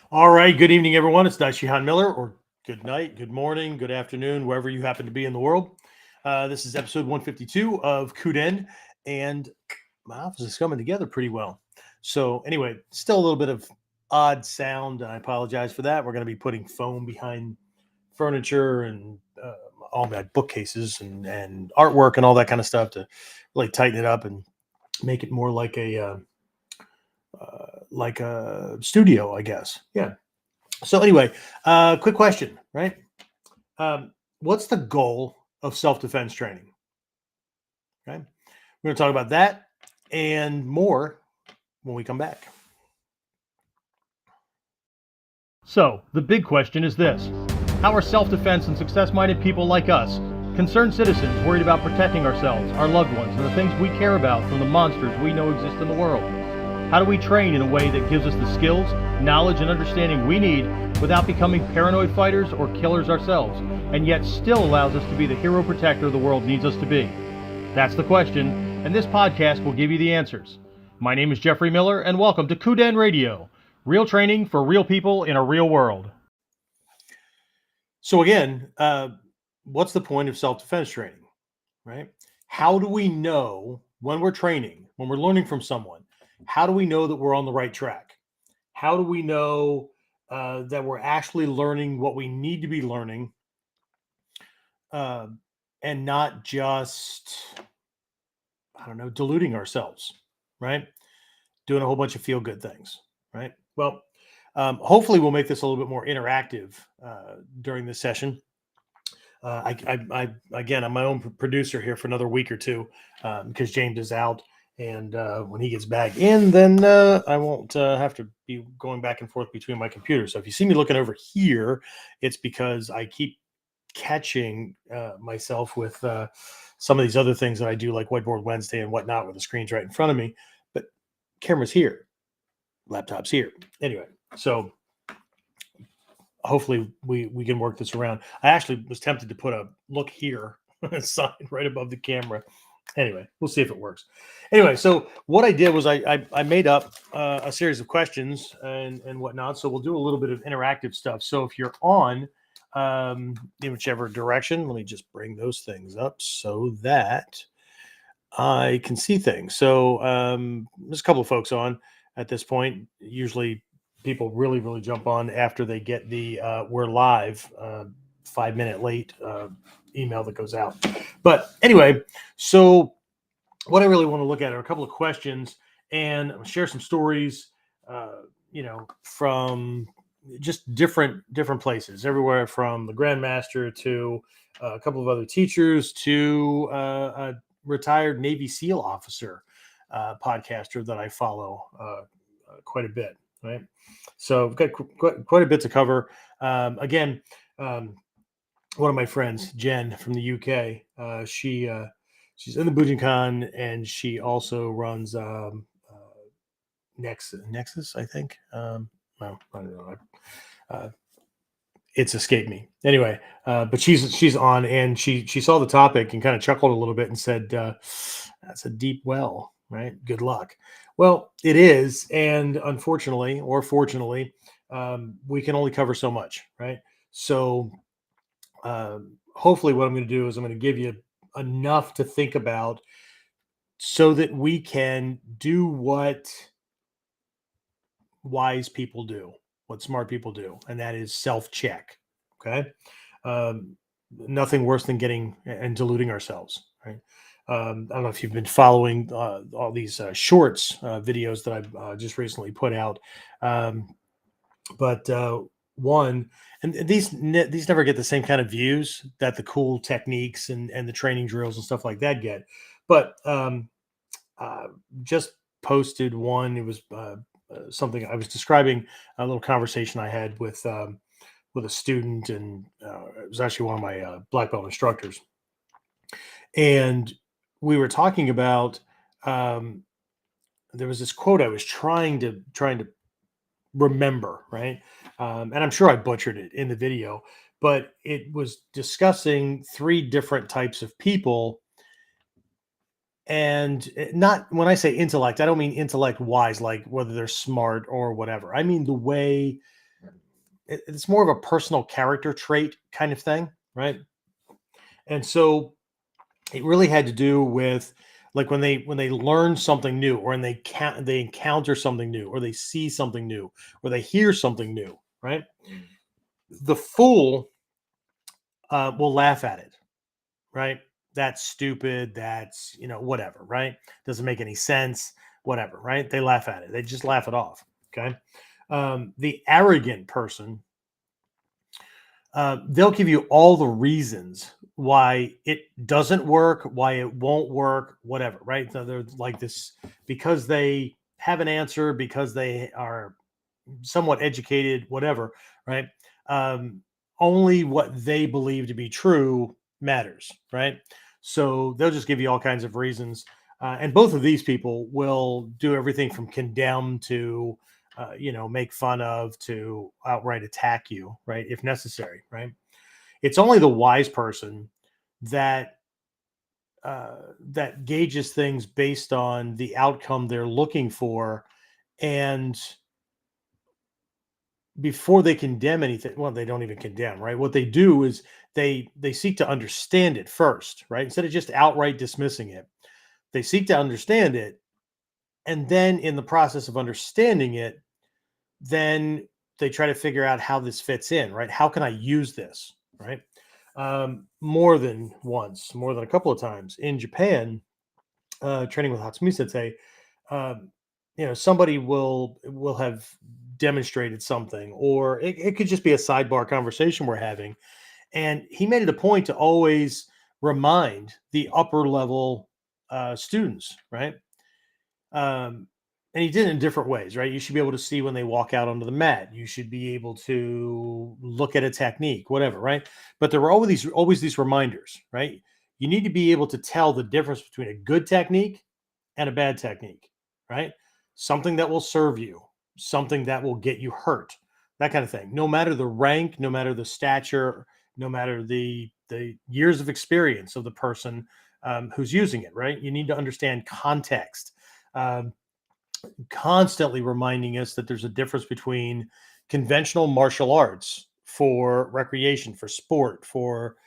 All right. Good evening, everyone. It's Shihan Miller, or good night, good morning, good afternoon, wherever you happen to be in the world. This is episode 152 of KUDEN, and my office is coming together pretty well. So, anyway, still a little bit of odd sound. I apologize for that. We're going to be putting foam behind furniture and all my bookcases and artwork and all that kind of stuff to really tighten it up and make it more like a studio, I guess. Yeah. So anyway, quick question, right? What's the goal of self-defense training? Okay, we're going to talk about that and more when we come back. So the big question is this: how are self-defense and success-minded people like us, concerned citizens worried about protecting ourselves, our loved ones, and the things we care about from the monsters we know exist in the world? How do we train in a way that gives us the skills, knowledge, and understanding we need without becoming paranoid fighters or killers ourselves, and yet still allows us to be the hero protector the world needs us to be? That's the question, and this podcast will give you the answers. My name is Jeffrey Miller, and welcome to KUDEN Radio, real training for real people in a real world. So again, what's the point of self-defense training, right? How do we know when we're training, when we're learning from someone? How do we know that we're on the right track? How do we know that we're actually learning what we need to be learning and not just, I don't know, deluding ourselves, right? Doing a whole bunch of feel-good things, right? Well, hopefully we'll make this a little bit more interactive during this session. Again, I'm my own producer here for another week or two because James is out. And when he gets back in, then I won't have to be going back and forth between my computers. So if you see me looking over here, it's because I keep catching myself with some of these other things that I do, like Whiteboard Wednesday and whatnot, where the screen's right in front of me. But camera's here, laptop's here. Anyway, so hopefully we can work this around. I actually was tempted to put a look here sign right above the camera. Anyway, we'll see if it works. Anyway, so what I did was I made up a series of questions and whatnot. So we'll do a little bit of interactive stuff. So if you're on in whichever direction, let me just bring those things up so that I can see things. So there's a couple of folks on at this point. Usually people really jump on after they get the we're live 5 minute late email that goes out. But anyway, so what I really want to look at are a couple of questions and share some stories, from just different places, everywhere from the Grandmaster to a couple of other teachers to a retired Navy SEAL officer podcaster that I follow quite a bit. Right, so we've got quite a bit to cover. Again. One of my friends, Jen from the UK, she's in the Bujinkan and she also runs Nexus, I think. Well, I don't know. It's escaped me. Anyway, but she's on and she saw the topic and kind of chuckled a little bit and said, "That's a deep well, right? Good luck." Well, it is, and unfortunately or fortunately, we can only cover so much, right? So hopefully what I'm going to do is I'm going to give you enough to think about so that we can do what wise people do, what smart people do, and that is self-check. Okay. Nothing worse than getting and deluding ourselves, right? I don't know if you've been following all these shorts videos that I've just recently put out. But one, and these never get the same kind of views that the cool techniques and the training drills and stuff like that get. But just posted one. It was something I was describing a little conversation I had with a student, and it was actually one of my black belt instructors, and we were talking about. There was this quote I was trying to remember, right? And I'm sure I butchered it in the video, but it was discussing three different types of people. And not when I say intellect, I don't mean intellect wise, like whether they're smart or whatever. I mean the way it's more of a personal character trait kind of thing, right? And so it really had to do with like when they learn something new, or when they encounter something new, or they see something new, or they hear something new, right? The fool will laugh at it, right? That's stupid. That's, whatever, right? Doesn't make any sense, whatever, right? They laugh at it. They just laugh it off. Okay. The arrogant person, they'll give you all the reasons why it doesn't work, why it won't work, whatever, right? So they're like this because they have an answer, because they are somewhat educated, whatever, right? Um, Only what they believe to be true matters, right? So they'll just give you all kinds of reasons. And both of these people will do everything from condemn to, make fun of, to outright attack you, right? If necessary, right? It's only the wise person that that gauges things based on the outcome they're looking for, and before they condemn anything, well, they don't even condemn, right? What they do is they seek to understand it first, right? Instead of just outright dismissing it, they seek to understand it, and then in the process of understanding it, then they try to figure out how this fits in, right? How can I use this, right? More than once, more than a couple of times in Japan, training with Hatsumi Sensei, um, somebody will have demonstrated something, or it could just be a sidebar conversation we're having, and he made it a point to always remind the upper level students, right? um, and he did it in different ways, right? You should be able to see when they walk out onto the mat. You should be able to look at a technique, whatever, right? But there were always these reminders, right? You need to be able to tell the difference between a good technique and a bad technique, right? Something that will serve you, something that will get you hurt, that kind of thing. No matter the rank, no matter the stature, no matter the years of experience of the person who's using it, right? You need to understand context. Um, Constantly reminding us that there's a difference between conventional martial arts for recreation, for sport, for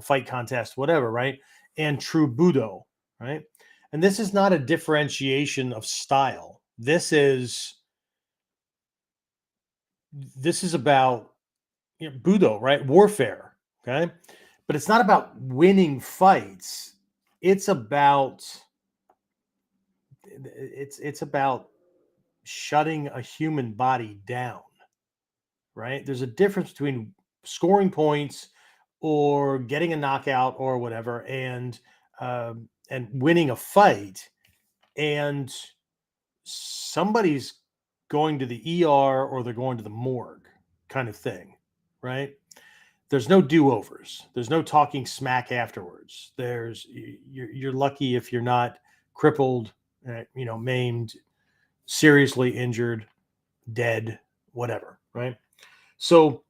fight contest, whatever, right? And true Budo, right? And this is not a differentiation of style. This is about Budo, right? Warfare, okay? But it's not about winning fights. It's about it's about shutting a human body down, right? There's a difference between scoring points or getting a knockout or whatever, and winning a fight, and somebody's going to the ER or they're going to the morgue, kind of thing, right? There's no do-overs. There's no talking smack afterwards. You're lucky if you're not crippled, maimed, seriously injured, dead, whatever, right? So,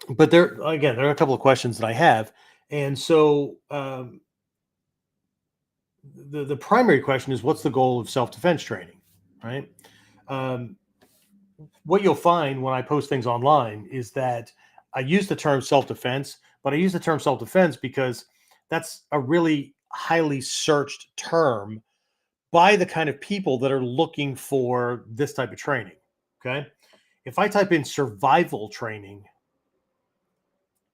but there are a couple of questions that I have, and so the primary question is, what's the goal of self defense training, right? Um, what you'll find when I post things online is that I use the term self defense, but I use the term self defense because that's a really highly searched term by the kind of people that are looking for this type of training. Okay. If I type in survival training,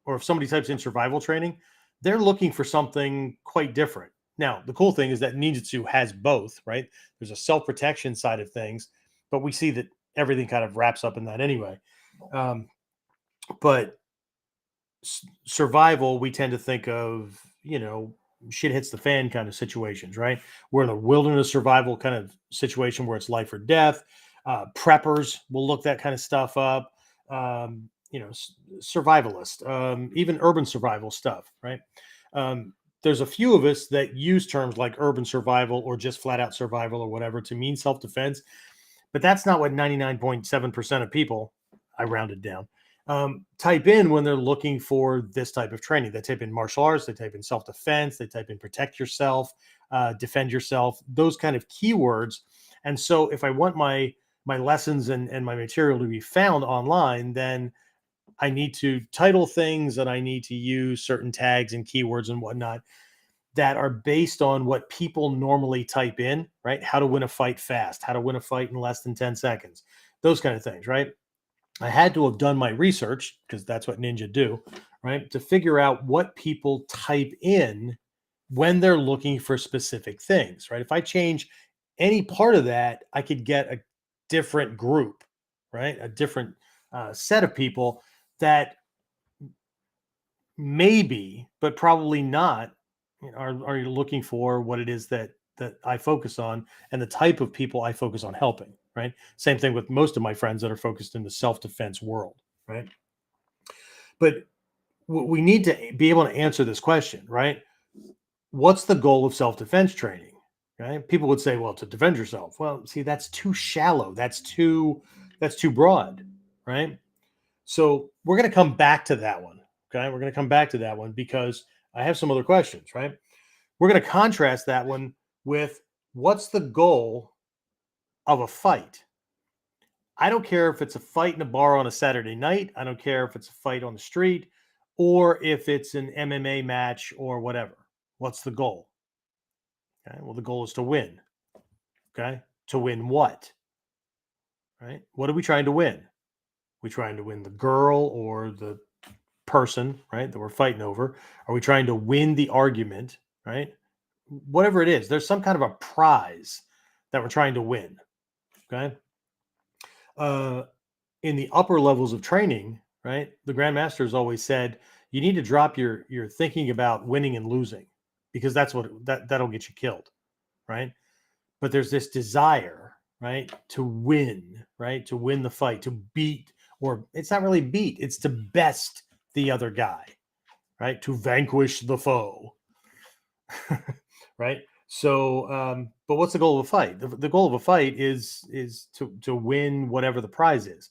or if somebody types in survival training, they're looking for something quite different. Now, the cool thing is that ninjutsu has both, right? There's a self protection side of things, but we see that everything kind of wraps up in that anyway. Um, but survival, we tend to think of, shit hits the fan kind of situations, right? We're in a wilderness survival kind of situation where it's life or death. Preppers will look that kind of stuff up. Survivalist, even urban survival stuff, right? Um, there's a few of us that use terms like urban survival or just flat out survival or whatever to mean self defense, but that's not what 99.7% of people, I rounded down, type in when they're looking for this type of training. They type in martial arts, they type in self defense, they type in protect yourself, defend yourself, those kind of keywords. And so if I want my my lessons and my material to be found online, then I need to title things and I need to use certain tags and keywords and whatnot that are based on what people normally type in, right? How to win a fight fast, how to win a fight in less than 10 seconds, those kind of things, right? I had to have done my research because that's what ninja do, right? To figure out what people type in when they're looking for specific things, right? If I change any part of that, I could get a different group, right? A different set of people that maybe, but probably not, are you looking for what it is that I focus on and the type of people I focus on helping, right? Same thing with most of my friends that are focused in the self-defense world, right? But we need to be able to answer this question, right? What's the goal of self-defense training? Right? People would say, well, to defend yourself. Well, see, that's too shallow. That's too broad, right? So we're going to come back to that one. Okay. We're going to come back to that one because I have some other questions, right? We're going to contrast that one with what's the goal of a fight? I don't care if it's a fight in a bar on a Saturday night. I don't care if it's a fight on the street or if it's an MMA match or whatever. What's the goal? Okay. Well, the goal is to win. Okay. To win what? Right. What are we trying to win? We trying to win the girl or the person, right, that we're fighting over? Are we trying to win the argument, right? Whatever it is, there's some kind of a prize that we're trying to win. Okay. Uh, in the upper levels of training, right, the grandmasters always said you need to drop your thinking about winning and losing because that'll get you killed, right? But there's this desire, right, to win, right, to win the fight, to beat, or it's not really beat, it's to best the other guy, right, to vanquish the foe. Right? So, but what's the goal of a fight? The goal of a fight is to win whatever the prize is.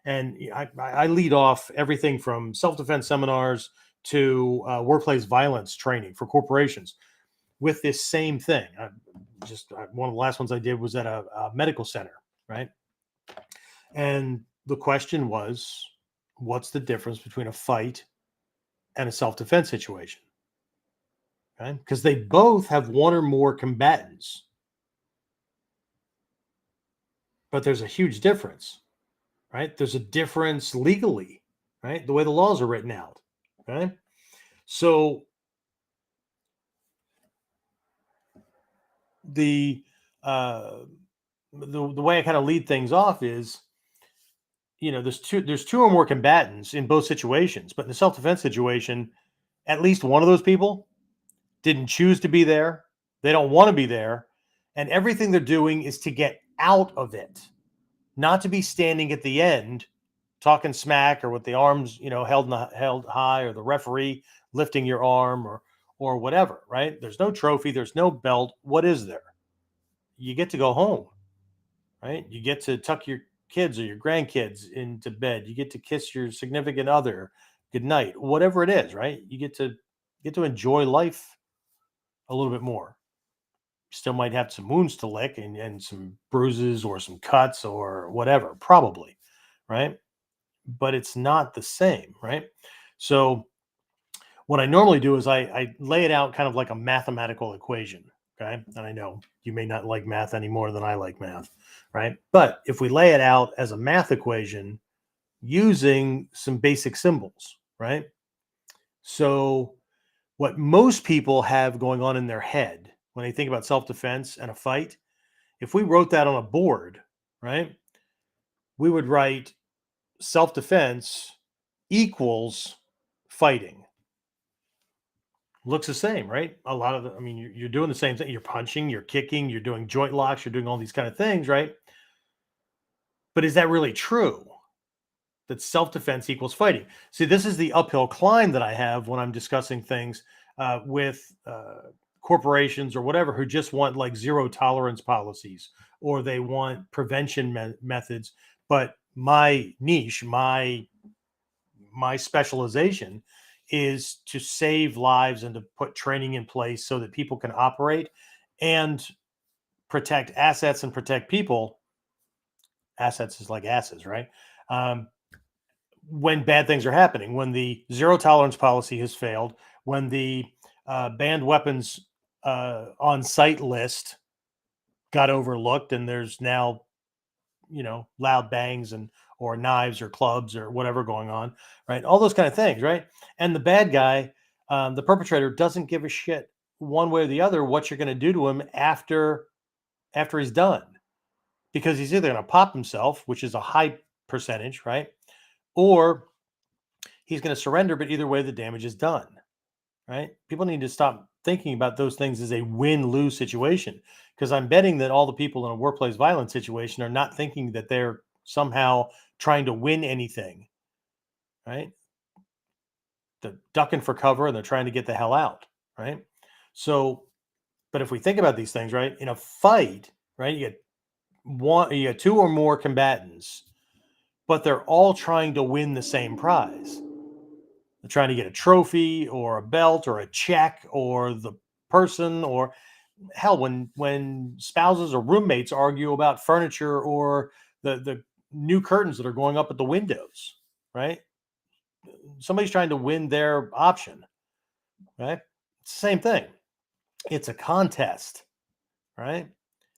And I lead off everything from self defense seminars to workplace violence training for corporations with this same thing. One of the last ones I did was at a medical center, right? And the question was, what's the difference between a fight and a self defense situation? Okay, because they both have one or more combatants, but there's a huge difference, right? There's a difference legally, right? The way the laws are written out. Okay. So the uh the way I kind of lead things off is, there's two or more combatants in both situations, but in the self-defense situation, at least one of those people didn't choose to be there. They don't want to be there. And everything they're doing is to get out of it, not to be standing at the end talking smack or with the arms, held high, or the referee lifting your arm, or whatever, right? There's no trophy, there's no belt. What is there? You get to go home, right? You get to tuck your kids or your grandkids into bed. You get to kiss your significant other good night, whatever it is, right? You get to enjoy life a little bit more. Still might have some wounds to lick and some bruises or some cuts or whatever, probably, right? But it's not the same, right? So what I normally do is I lay it out kind of like a mathematical equation. Okay. And I know you may not like math any more than I like math, right? But if we lay it out as a math equation using some basic symbols, right? So what most people have going on in their head when they think about self-defense and a fight, if we wrote that on a board, right, we would write self-defense equals fighting. Looks the same, right? A lot of I mean, you're doing the same thing. You're punching, you're kicking, you're doing joint locks, you're doing all these kind of things, right? But is that really true? That self-defense equals fighting? See, this is the uphill climb that I have when I'm discussing things with corporations or whatever who just want like zero tolerance policies or they want prevention methods. But my niche, my specialization is to save lives and to put training in place so that people can operate and protect assets and protect people assets is like asses, right? Um, when bad things are happening, when the zero tolerance policy has failed, when the banned weapons on site list got overlooked, and there's now loud bangs and or knives or clubs or whatever going on, right? All those kind of things, right? And the bad guy, the perpetrator, doesn't give a shit one way or the other what you're going to do to him after he's done, because he's either going to pop himself, which is a high percentage, right? Or he's going to surrender, but either way, the damage is done, right? People need to stop thinking about those things as a win-lose situation, because I'm betting that all the people in a workplace violence situation are not thinking that they're somehow trying to win anything, right? They're ducking for cover and they're trying to get the hell out, right? So, but if we think about these things, right, in a fight, right, you get two or more combatants, but they're all trying to win the same prize. They're trying to get a trophy or a belt or a check or the person, or hell, when spouses or roommates argue about furniture or the new curtains that are going up at the windows, right? Somebody's trying to win their option, right? It's the same thing. It's a contest, right?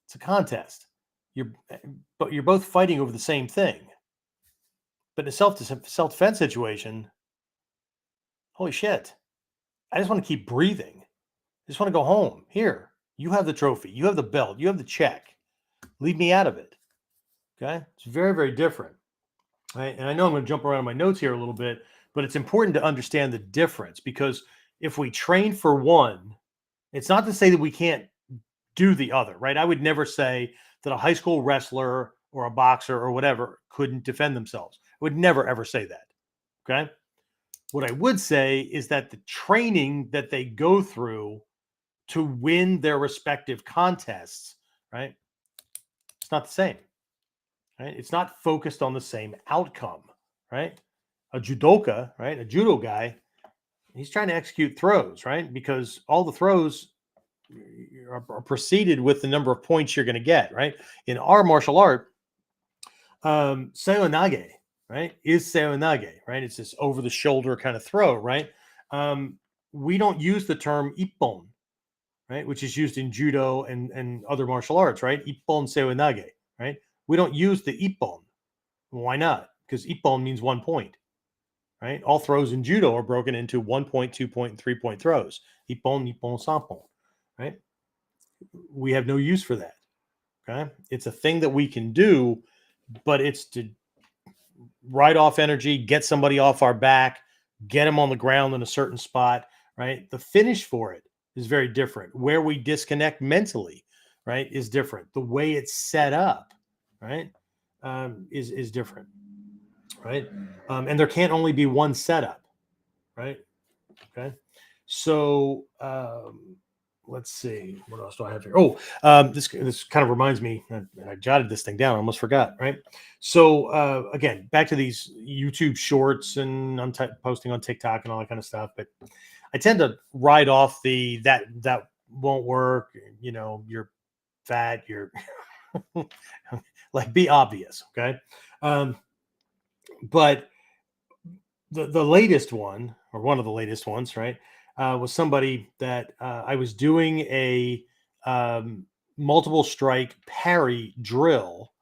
It's a contest. But you're both fighting over the same thing. But in a self-defense situation, holy shit, I just want to keep breathing. I just want to go home. Here, you have the trophy, you have the belt, you have the check. Leave me out of it. Okay, it's very, very different. Right? And I know I'm going to jump around my notes here a little bit, but it's important to understand the difference, because if we train for one, it's not to say that we can't do the other, right? I would never say that a high school wrestler or a boxer or whatever couldn't defend themselves. I would never, ever say that. Okay. What I would say is that the training that they go through to win their respective contests, right? It's not the same, right? It's not focused on the same outcome, right? A judoka, right? A judo guy, he's trying to execute throws, right? Because all the throws are preceded with the number of points you're going to get, right? In our martial art, seonage, right, is seonage, right? It's this over the shoulder kind of throw, right? We don't use the term ippon, right, which is used in judo and other martial arts, right? Ippon seonage, right? We don't use the ippon. Why not? Because ippon means 1 point, right? All throws in judo are broken into 1 point, 2 point, and 3 point throws. Ippon, nippon, sanpon, right? We have no use for that. Okay. It's a thing that we can do, but it's to write off energy, get somebody off our back, get them on the ground in a certain spot, right? The finish for it is very different. Where we disconnect mentally, right, is different. The way it's set up, right, is different, right? And there can't only be one setup, right? Okay. So let's see, what else do I have here? Oh, this kind of reminds me, and I jotted this thing down, I almost forgot, right? So again, back to these YouTube shorts, and I'm posting on TikTok and all that kind of stuff, but I tend to write off that won't work, you're fat, you're like, be obvious, okay? But the latest one, or one of the latest ones, right, was somebody that I was doing a multiple strike parry drill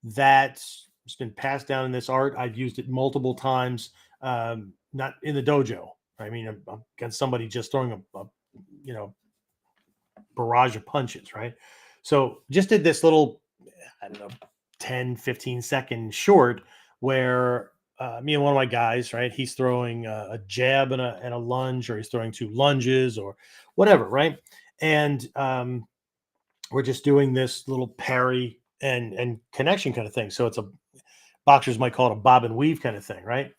that's been passed down in this art. I've used it multiple times, not in the dojo. I mean, I'm against somebody just throwing a barrage of punches, right? So just did this little, I don't know, 10-15 second short where me and one of my guys, right, he's throwing a jab and a lunge, or he's throwing two lunges or whatever, right? And we're just doing this little parry and connection kind of thing. So it's a, boxers might call it a bob and weave kind of thing, right?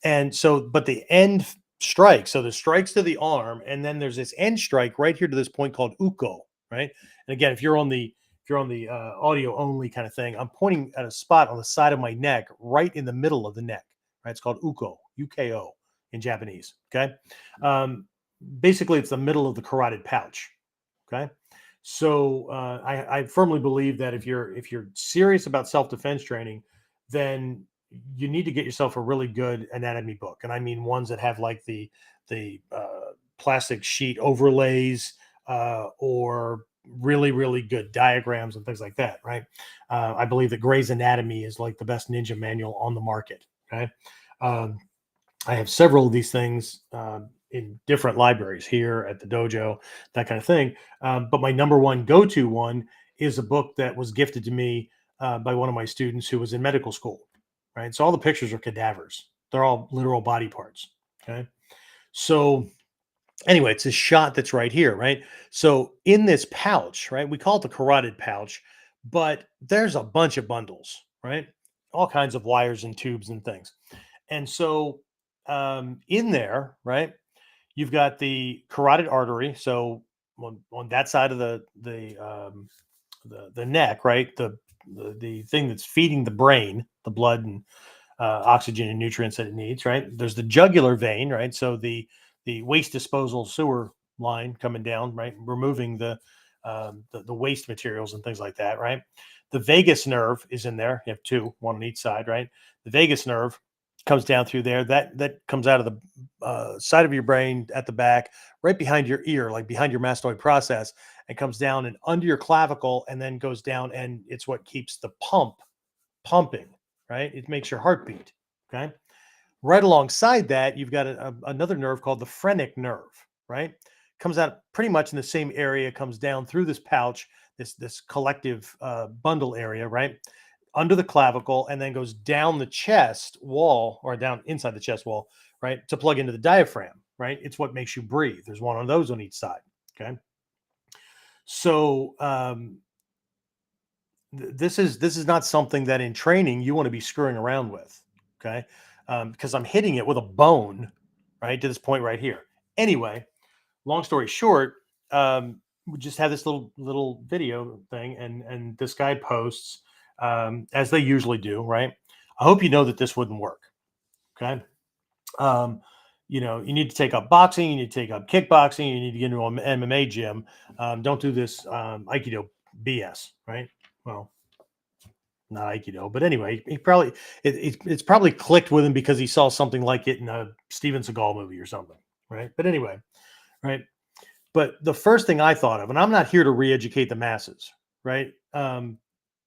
And so, but the end strike, so the strikes to the arm, and then there's this end strike right here to this point called uko, right? And again, if you're on the audio only kind of thing, I'm pointing at a spot on the side of my neck, right in the middle of the neck, right? It's called uko, UKO in Japanese. Okay. Basically, it's the middle of the carotid pouch. Okay. So I firmly believe that if you're serious about self-defense training, then you need to get yourself a really good anatomy book, and I mean ones that have like the plastic sheet overlays, or really good diagrams and things like that. Right? I believe that Gray's Anatomy is like the best ninja manual on the market. Okay. Um, I have several of these things in different libraries here at the dojo, that kind of thing. But my number one go-to one is a book that was gifted to me by one of my students who was in medical school. Right, so all the pictures are cadavers; they're all literal body parts. Okay, so anyway, it's a shot that's right here. Right, so in this pouch, right, we call it the carotid pouch, but there's a bunch of bundles. Right, all kinds of wires and tubes and things. And so in there, right, you've got the carotid artery. So on that side of the neck, right, the thing that's feeding the brain, the blood and oxygen and nutrients that it needs, right. There's the jugular vein, right. So the waste disposal sewer line coming down, right, removing the waste materials and things like that, right. The vagus nerve is in there. You have two, one on each side, right. The vagus nerve comes down through there. That comes out of the side of your brain at the back, right behind your ear, like behind your mastoid process, and comes down and under your clavicle, and then goes down, and it's what keeps the pumping, right? It makes your heart beat. Okay. Right alongside that, you've got another nerve called the phrenic nerve, right? Comes out pretty much in the same area, comes down through this pouch, this collective bundle area, right? Under the clavicle, and then goes down the chest wall, or down inside the chest wall, right? To plug into the diaphragm, right? It's what makes you breathe. There's one of those on each side. Okay. So this is not something that in training you want to be screwing around with. Okay. Because I'm hitting it with a bone, right, to this point right here. Anyway, long story short, we just have this little video thing, and this guy posts, as they usually do, right. I hope you know that this wouldn't work. Okay. um, you need to take up boxing, you need to take up kickboxing, you need to get into an MMA gym. Don't do this aikido BS, right. Well, not aikido, but anyway, he probably it's probably clicked with him because he saw something like it in a Steven Seagal movie or something, right. But anyway, right. But the first thing I thought of, and I'm not here to re-educate the masses, right?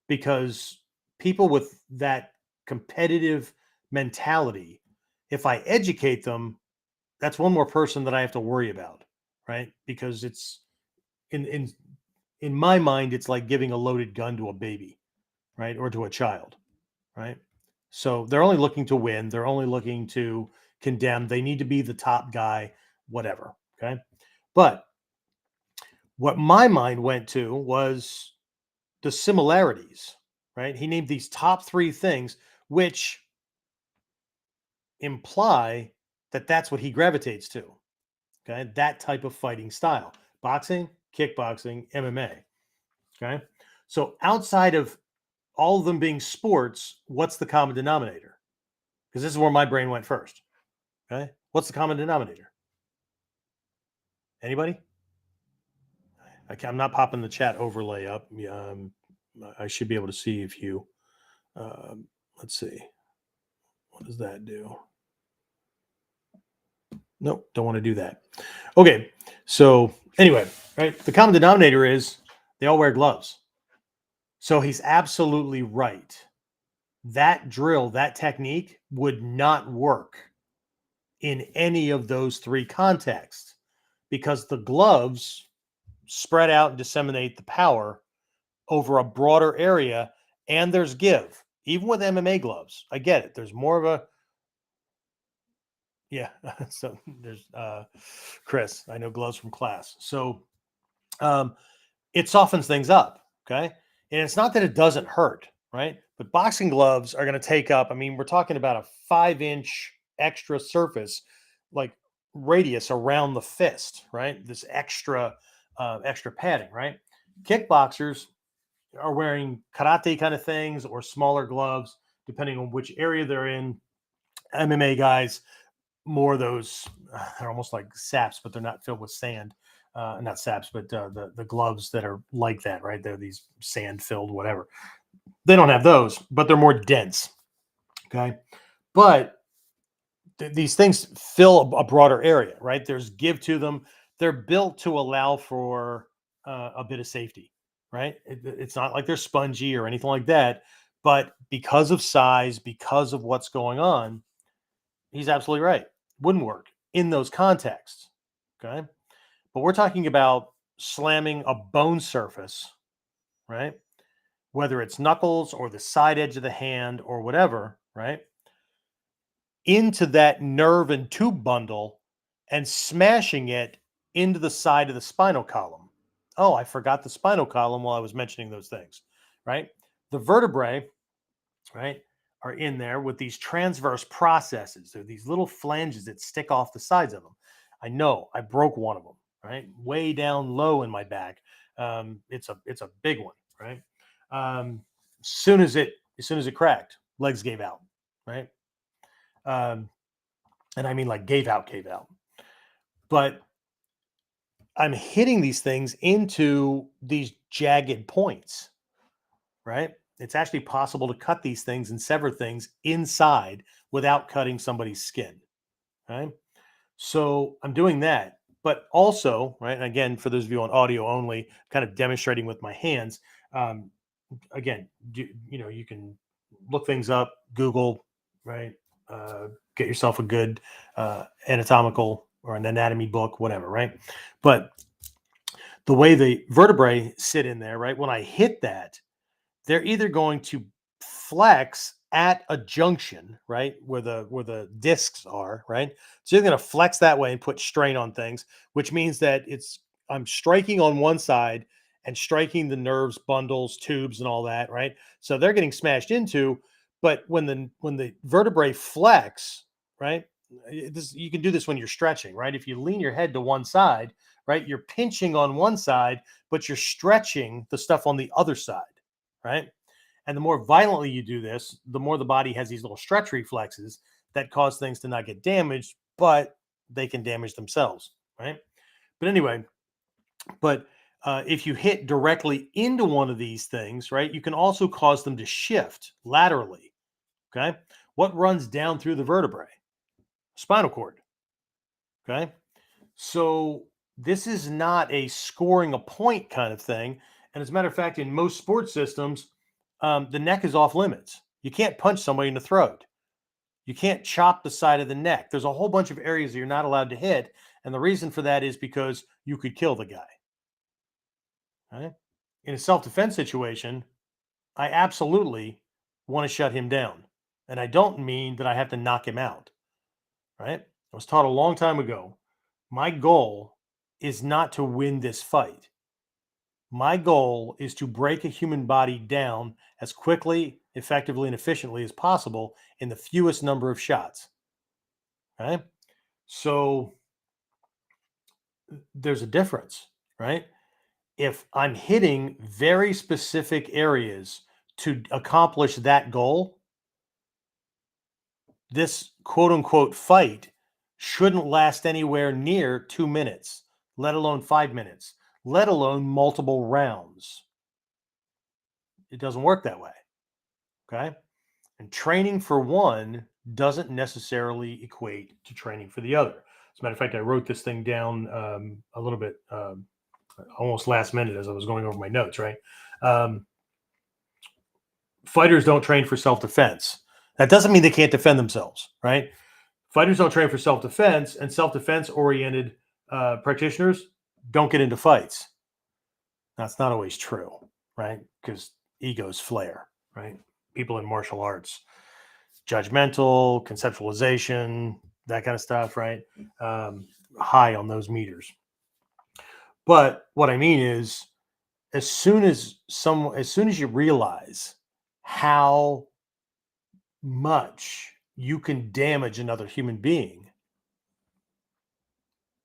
Because people with that competitive mentality, if I educate them, that's one more person that I have to worry about, right? Because it's in in in my mind, it's like giving a loaded gun to a baby, right, or to a child, right? So they're only looking to win. They're only looking to condemn. They need to be the top guy, whatever. Okay, but what my mind went to was the similarities, right? He named these top three things, which imply that that's what he gravitates to. Okay. That type of fighting style: boxing, kickboxing, MMA. Okay. So outside of all of them being sports, what's the common denominator? Because this is where my brain went first. Okay. What's the common denominator? Anybody? I'm not popping the chat overlay up. I should be able to see if you, um, let's see. What does that do? Nope, don't want to do that. Okay, so anyway, right, the common denominator is they all wear gloves. So he's absolutely right. That drill, that technique would not work in any of those three contexts because the gloves spread out and disseminate the power over a broader area, and there's give. Even with MMA gloves, I get it. There's more of a, yeah. So there's Chris. I know gloves from class. So um, it softens things up. Okay, and it's not that it doesn't hurt, right? But boxing gloves are going to take up. I mean, we're talking about a 5-inch extra surface, like radius around the fist, right? This extra padding, right? Kickboxers are wearing karate kind of things or smaller gloves, depending on which area they're in. MMA guys, more of those, they're almost like saps, but they're not filled with sand. not saps, but the gloves that are like that, right? They're these sand filled, whatever. They don't have those, but they're more dense. Okay, but these things fill a broader area, right? There's give to them. They're built to allow for a bit of safety, right? It's not like they're spongy or anything like that, but because of size, because of what's going on, he's absolutely right. Wouldn't work in those contexts. Okay. But we're talking about slamming a bone surface, right? Whether it's knuckles or the side edge of the hand or whatever, right? Into that nerve and tube bundle and smashing it into the side of the spinal column. Oh, I forgot the spinal column while I was mentioning those things, right? The vertebrae, right, are in there with these transverse processes. They're these little flanges that stick off the sides of them. I know I broke one of them, right, way down low in my back. It's a big one, right? As soon as it cracked, legs gave out, right? Um, and I mean like gave out. But I'm hitting these things into these jagged points, right? It's actually possible to cut these things and sever things inside without cutting somebody's skin, right? So I'm doing that, but also, right? And again, for those of you on audio only, kind of demonstrating with my hands. Um, Again, you can look things up, Google, right? Get yourself a good anatomical or an anatomy book, whatever, right? But the way the vertebrae sit in there, right? When I hit that, they're either going to flex at a junction, right, where the discs are, right? So you're going to flex that way and put strain on things, which means that I'm striking on one side and striking the nerves, bundles, tubes, and all that, right? So they're getting smashed into. But when the vertebrae flex, right, you can do this when you're stretching, right? If you lean your head to one side, right, you're pinching on one side, but you're stretching the stuff on the other side, right? And the more violently you do this, the more the body has these little stretch reflexes that cause things to not get damaged, but they can damage themselves, right? But anyway, but if you hit directly into one of these things, right, you can also cause them to shift laterally. Okay. What runs down through the vertebrae? Spinal cord. Okay. So this is not a scoring a point kind of thing. And as a matter of fact, in most sports systems, the neck is off limits. You can't punch somebody in the throat. You can't chop the side of the neck. There's a whole bunch of areas that you're not allowed to hit. And the reason for that is because you could kill the guy. Right? In a self defense situation, I absolutely want to shut him down. And I don't mean that I have to knock him out. Right? I was taught a long time ago my goal is not to win this fight. My goal is to break a human body down as quickly, effectively, and efficiently as possible in the fewest number of shots. Okay. So there's a difference, right? If I'm hitting very specific areas to accomplish that goal, this quote unquote fight shouldn't last anywhere near 2 minutes, let alone 5 minutes, let alone multiple rounds. It doesn't work that way. Okay. And training for one doesn't necessarily equate to training for the other. As a matter of fact, I wrote this thing down a little bit almost last minute as I was going over my notes, right? Um, Fighters don't train for self defense. That doesn't mean they can't defend themselves, right? Fighters don't train for self defense, and self defense oriented practitioners don't get into fights. That's not always true, right? Because egos flare, right? People in martial arts, judgmental, conceptualization, that kind of stuff, right? High on those meters. But what I mean is, as soon as you realize how much you can damage another human being,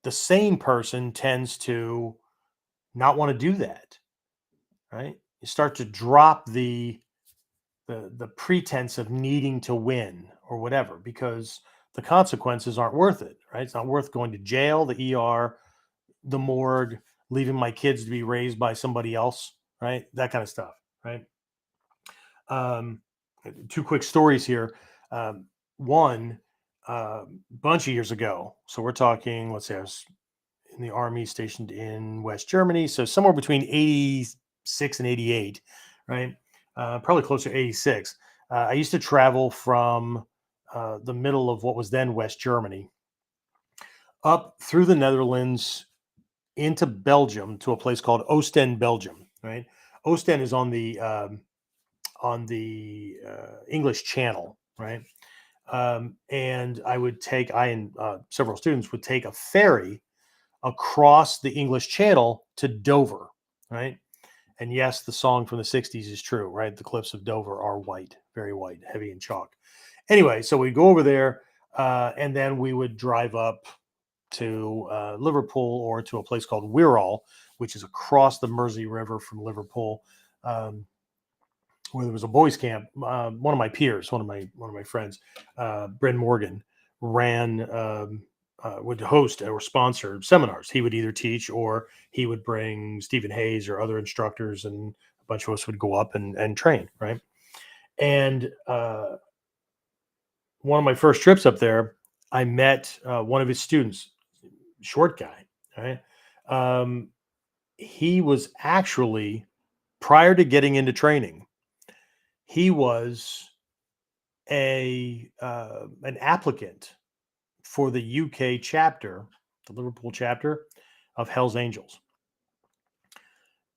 the sane person tends to not want to do that, right? You start to drop the pretense of needing to win or whatever because the consequences aren't worth it, right? It's not worth going to jail, the ER, the morgue, leaving my kids to be raised by somebody else, right? That kind of stuff, right? Um, Two quick stories here. One, bunch of years ago. So we're talking, let's say I was in the army stationed in West Germany. So somewhere between 86 and 88, right? Probably closer to 86. I used to travel from the middle of what was then West Germany up through the Netherlands into Belgium to a place called Ostend, Belgium, right? Ostend is on the English Channel, right? And I and several students would take a ferry across the English Channel to Dover, right? And yes, the song from the 60s is true, right? The cliffs of Dover are white, very white, heavy in chalk. Anyway, so we go over there and then we would drive up to Liverpool or to a place called Wirral, which is across the Mersey River from Liverpool, where there was a boys' camp. One of my peers, one of my friends, Bryn Morgan, ran would host or sponsor seminars. He would either teach or he would bring Stephen Hayes or other instructors, and a bunch of us would go up and train, right? And one of my first trips up there, I met one of his students, short guy, right? Um, he was actually, prior to getting into training, he was an applicant for the UK chapter, the Liverpool chapter of Hell's Angels,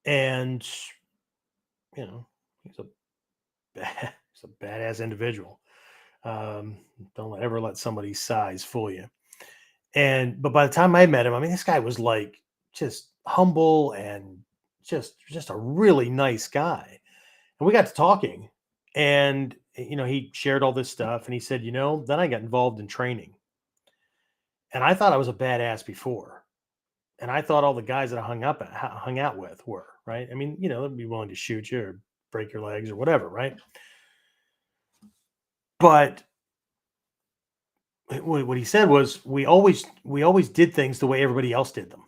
and you know he's he's a badass individual. Don't ever let somebody's size fool you. But by the time I met him, I mean, this guy was like just humble and just a really nice guy. And we got to talking, and he shared all this stuff, and he said, then I got involved in training, and I thought I was a badass before, and I thought all the guys that I hung out with were right. I mean, they'd be willing to shoot you or break your legs or whatever, right? But what he said was, we always did things the way everybody else did them,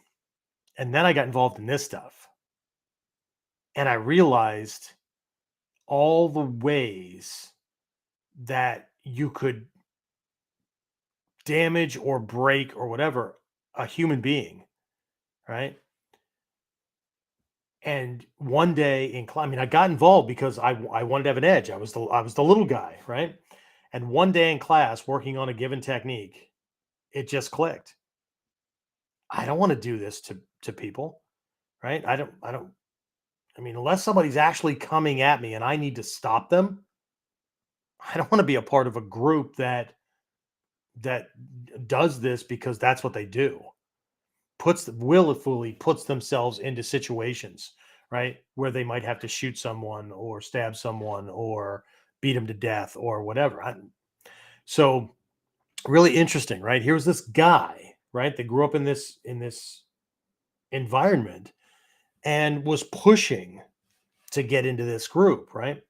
and then I got involved in this stuff, and I realized all the ways that you could damage or break or whatever a human being, right? And one day I mean, I got involved because I wanted to have an edge. I was the little guy, right? And one day in class, working on a given technique, it just clicked. I don't want to do this to people, right? I don't. I mean, unless somebody's actually coming at me and I need to stop them, I don't want to be a part of a group that does this because that's what they do. Willfully puts themselves into situations, right, where they might have to shoot someone or stab someone or beat them to death or whatever. So really interesting, right? Here was this guy, right, that grew up in this environment and was pushing to get into this group, right?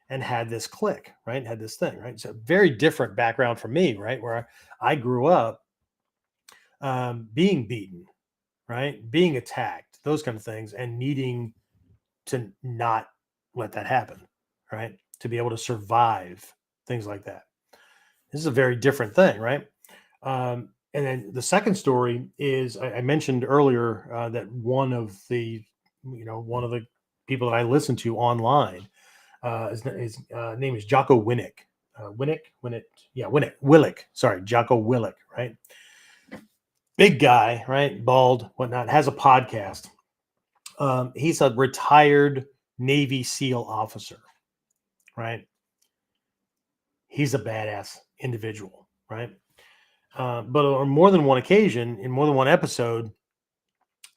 And had this click, right? Had this thing, right? So very different background from me, right? Where I grew up being beaten, right? Being attacked, those kind of things, and needing to not let that happen, right? To be able to survive things like that. This is a very different thing, right? And then the second story is I mentioned earlier that one of the people that I listen to online, his name is Jocko Winnick. Willick. Sorry, Jocko Willick, right? Big guy, right? Bald, whatnot, has a podcast. He's a retired Navy SEAL officer, right? He's a badass individual, right? But on more than one occasion, in more than one episode,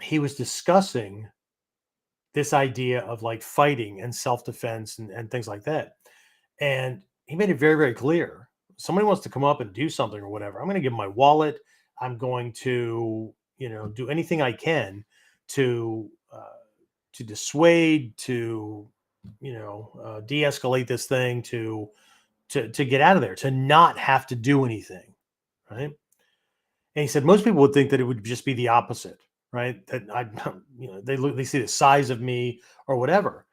he was discussing this idea of like fighting and self-defense and things like that. And he made it very, very clear. Somebody wants to come up and do something or whatever, I'm going to give 'em my wallet. I'm going to, do anything I can to dissuade, to de-escalate this thing, to get out of there, to not have to do anything, right? And he said most people would think that it would just be the opposite, right? That I, they see the size of me or whatever.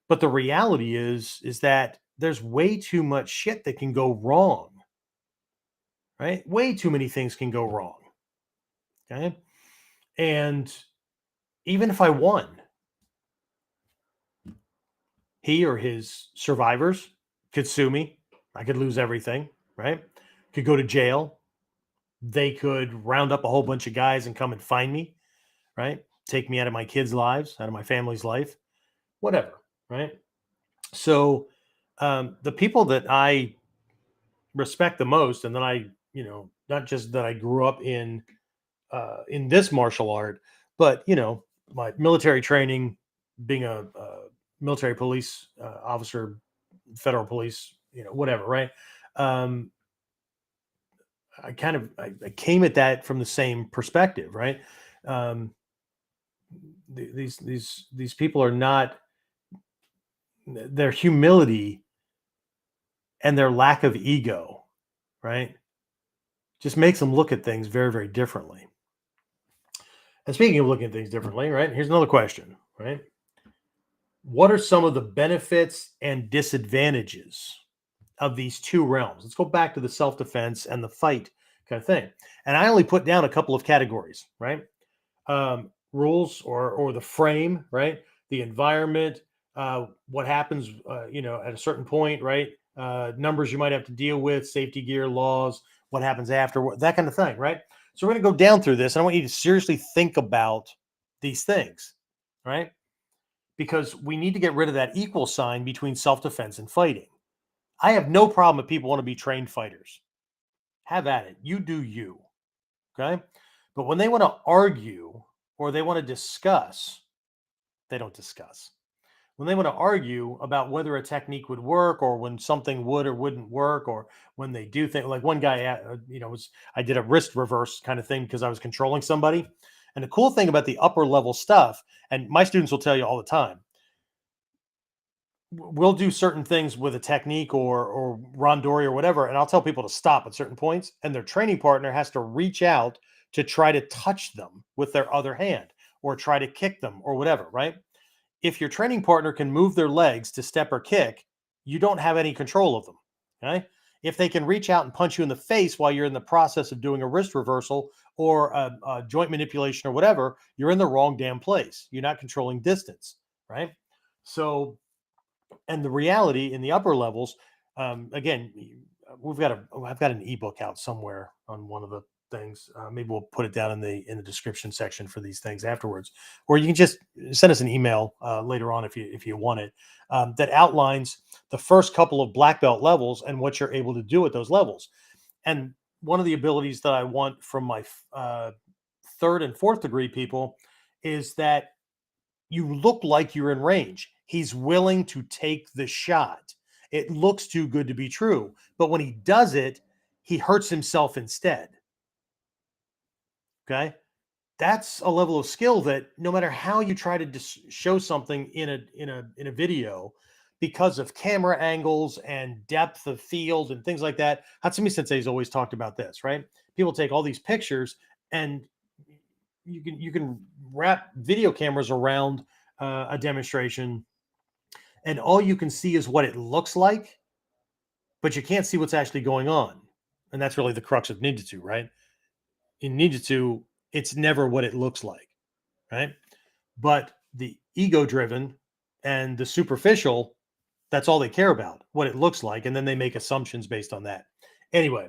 But the reality is that there's way too much shit that can go wrong, right? Way too many things can go wrong. Okay. And even if I won, he or his survivors could sue me. I could lose everything, right? Could go to jail. They could round up a whole bunch of guys and come and find me, right? Take me out of my kids' lives, out of my family's life, whatever, right? So the people that I respect the most, and that I, not just that I grew up in this martial art, but my military training, being a military police officer, federal police, whatever, right? Um, I came at that from the same perspective, right? Um, these people are not, their humility and their lack of ego, right? Just makes them look at things very, very differently. And speaking of looking at things differently, right? Here's another question, right? What are some of the benefits and disadvantages of these two realms? Let's go back to the self defense and the fight kind of thing. And I only put down a couple of categories, right? Rules or the frame, right? The environment, what happens, at a certain point, right? Numbers you might have to deal with, safety gear laws, what happens after, that kind of thing, right? So we're going to go down through this. And I want you to seriously think about these things, right? Because we need to get rid of that equal sign between self defense and fighting. I have no problem if people want to be trained fighters. Have at it. You do you. Okay. But when they want to argue or they want to discuss, they don't discuss. When they want to argue about whether a technique would work or when something would or wouldn't work, or when they do think, like one guy, I did a wrist reverse kind of thing because I was controlling somebody. And the cool thing about the upper level stuff, and my students will tell you all the time, we'll do certain things with a technique or randori or whatever, and I'll tell people to stop at certain points, and their training partner has to reach out to try to touch them with their other hand or try to kick them or whatever, right? If your training partner can move their legs to step or kick, you don't have any control of them. Okay. If they can reach out and punch you in the face while you're in the process of doing a wrist reversal or a joint manipulation or whatever, you're in the wrong damn place. You're not controlling distance, right? So, and the reality in the upper levels, again, I've got an ebook out somewhere on one of the things. Maybe we'll put it down in the description section for these things afterwards, or you can just send us an email later on if you want it, that outlines the first couple of black belt levels and what you're able to do at those levels. And one of the abilities that I want from my third and fourth degree people is that you look like you're in range. He's willing to take the shot. It looks too good to be true. But when he does it, he hurts himself instead. Okay. That's a level of skill that no matter how you try to show something in a video, because of camera angles and depth of field and things like that. Hatsumi Sensei's always talked about this, right? People take all these pictures and you can wrap video cameras around a demonstration, and all you can see is what it looks like, but you can't see what's actually going on. And that's really the crux of ninjutsu, right? In ninjutsu, it's never what it looks like, right? But the ego driven and the superficial, that's all they care about, what it looks like. And then they make assumptions based on that. Anyway,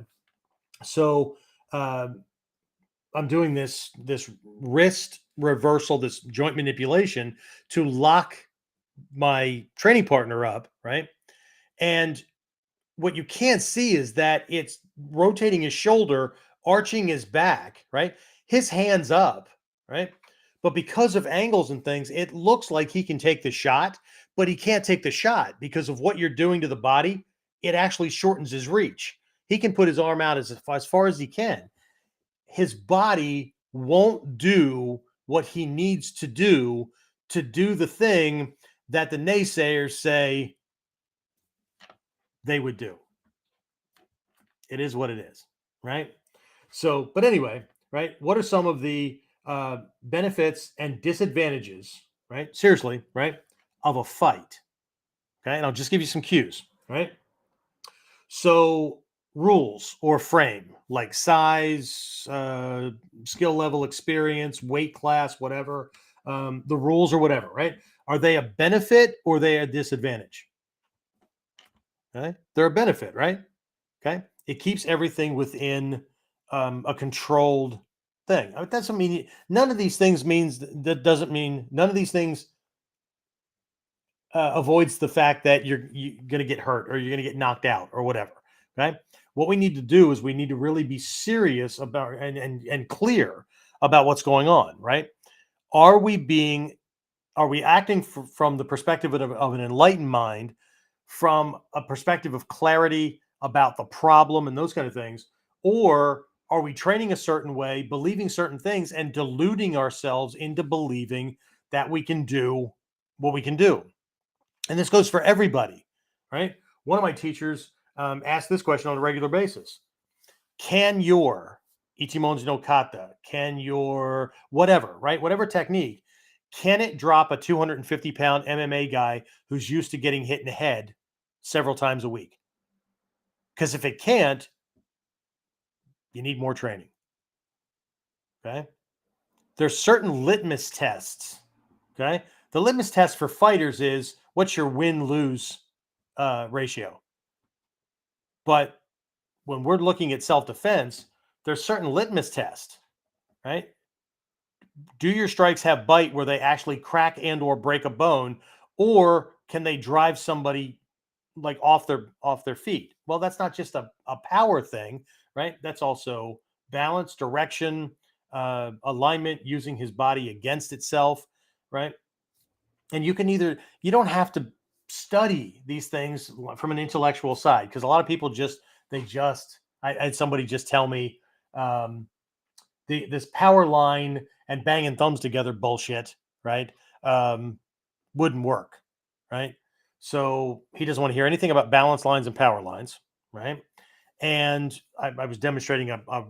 so I'm doing this wrist reversal, this joint manipulation to lock my training partner up, right? And what you can't see is that it's rotating his shoulder, arching his back, right? His hands up, right? But because of angles and things, it looks like he can take the shot, but he can't take the shot because of what you're doing to the body. It actually shortens his reach. He can put his arm out as far as he can. His body won't do what he needs to do the thing that the naysayers say they would do. It is what it is, right? So, but anyway, right? What are some of the benefits and disadvantages, right? Seriously, right? Of a fight. Okay. And I'll just give you some cues, right? So, rules or frame like size, skill level, experience, weight class, whatever, the rules or whatever, right? Are they a benefit or they a disadvantage? Okay. They're a benefit, right? Okay. It keeps everything within a controlled thing. That doesn't mean none of these things means that doesn't mean none of these things avoids the fact that you're going to get hurt or you're going to get knocked out or whatever. Okay. What we need to do is we need to really be serious about and clear about what's going on. Right. Are we being are we acting from the perspective of an enlightened mind, from a perspective of clarity about the problem and those kind of things, or are we training a certain way, believing certain things, and deluding ourselves into believing that we can do what we can do? And this goes for everybody, right? One of my teachers asked this question on a regular basis: can your Ichimonji no kata, can your whatever, right? Whatever technique, can it drop a 250-pound MMA guy who's used to getting hit in the head several times a week? Because if it can't, you need more training. Okay. There's certain litmus tests. Okay. The litmus test for fighters is what's your win lose ratio. But when we're looking at self defense, there's certain litmus tests, right? Do your strikes have bite where they actually crack and or break a bone, or can they drive somebody like off their feet? Well, that's not just a power thing, right? That's also balance, direction, alignment, using his body against itself, right? And you don't have to study these things from an intellectual side, because a lot of people I had somebody just tell me um, this power line and banging thumbs together bullshit, right? Um, wouldn't work, right? So he doesn't want to hear anything about balance lines and power lines, right? And I was demonstrating a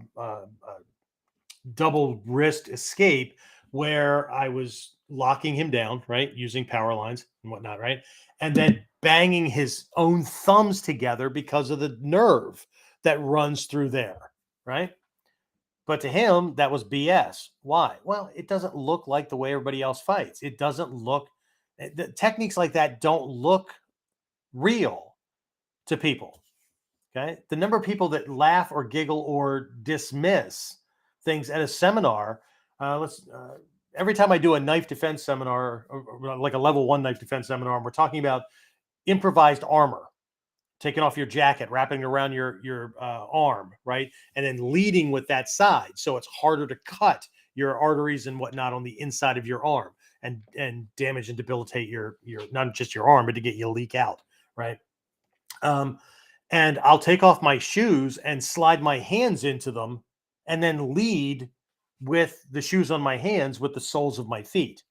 double wrist escape where I was locking him down, right, using power lines and whatnot, right, and then banging his own thumbs together because of the nerve that runs through there, right? But to him, that was BS. Why? Well, it doesn't look like the way everybody else fights. It doesn't look, the techniques like that don't look real to people. Okay. The number of people that laugh or giggle or dismiss things at a seminar, every time I do a knife defense seminar, or like a level one knife defense seminar, and we're talking about improvised armor, taking off your jacket, wrapping around your arm, right, and then leading with that side, so it's harder to cut your arteries and whatnot on the inside of your arm, and damage and debilitate your not just your arm, but to get you to leak out, right? Um, and I'll take off my shoes and slide my hands into them, and then lead with the shoes on my hands with the soles of my feet.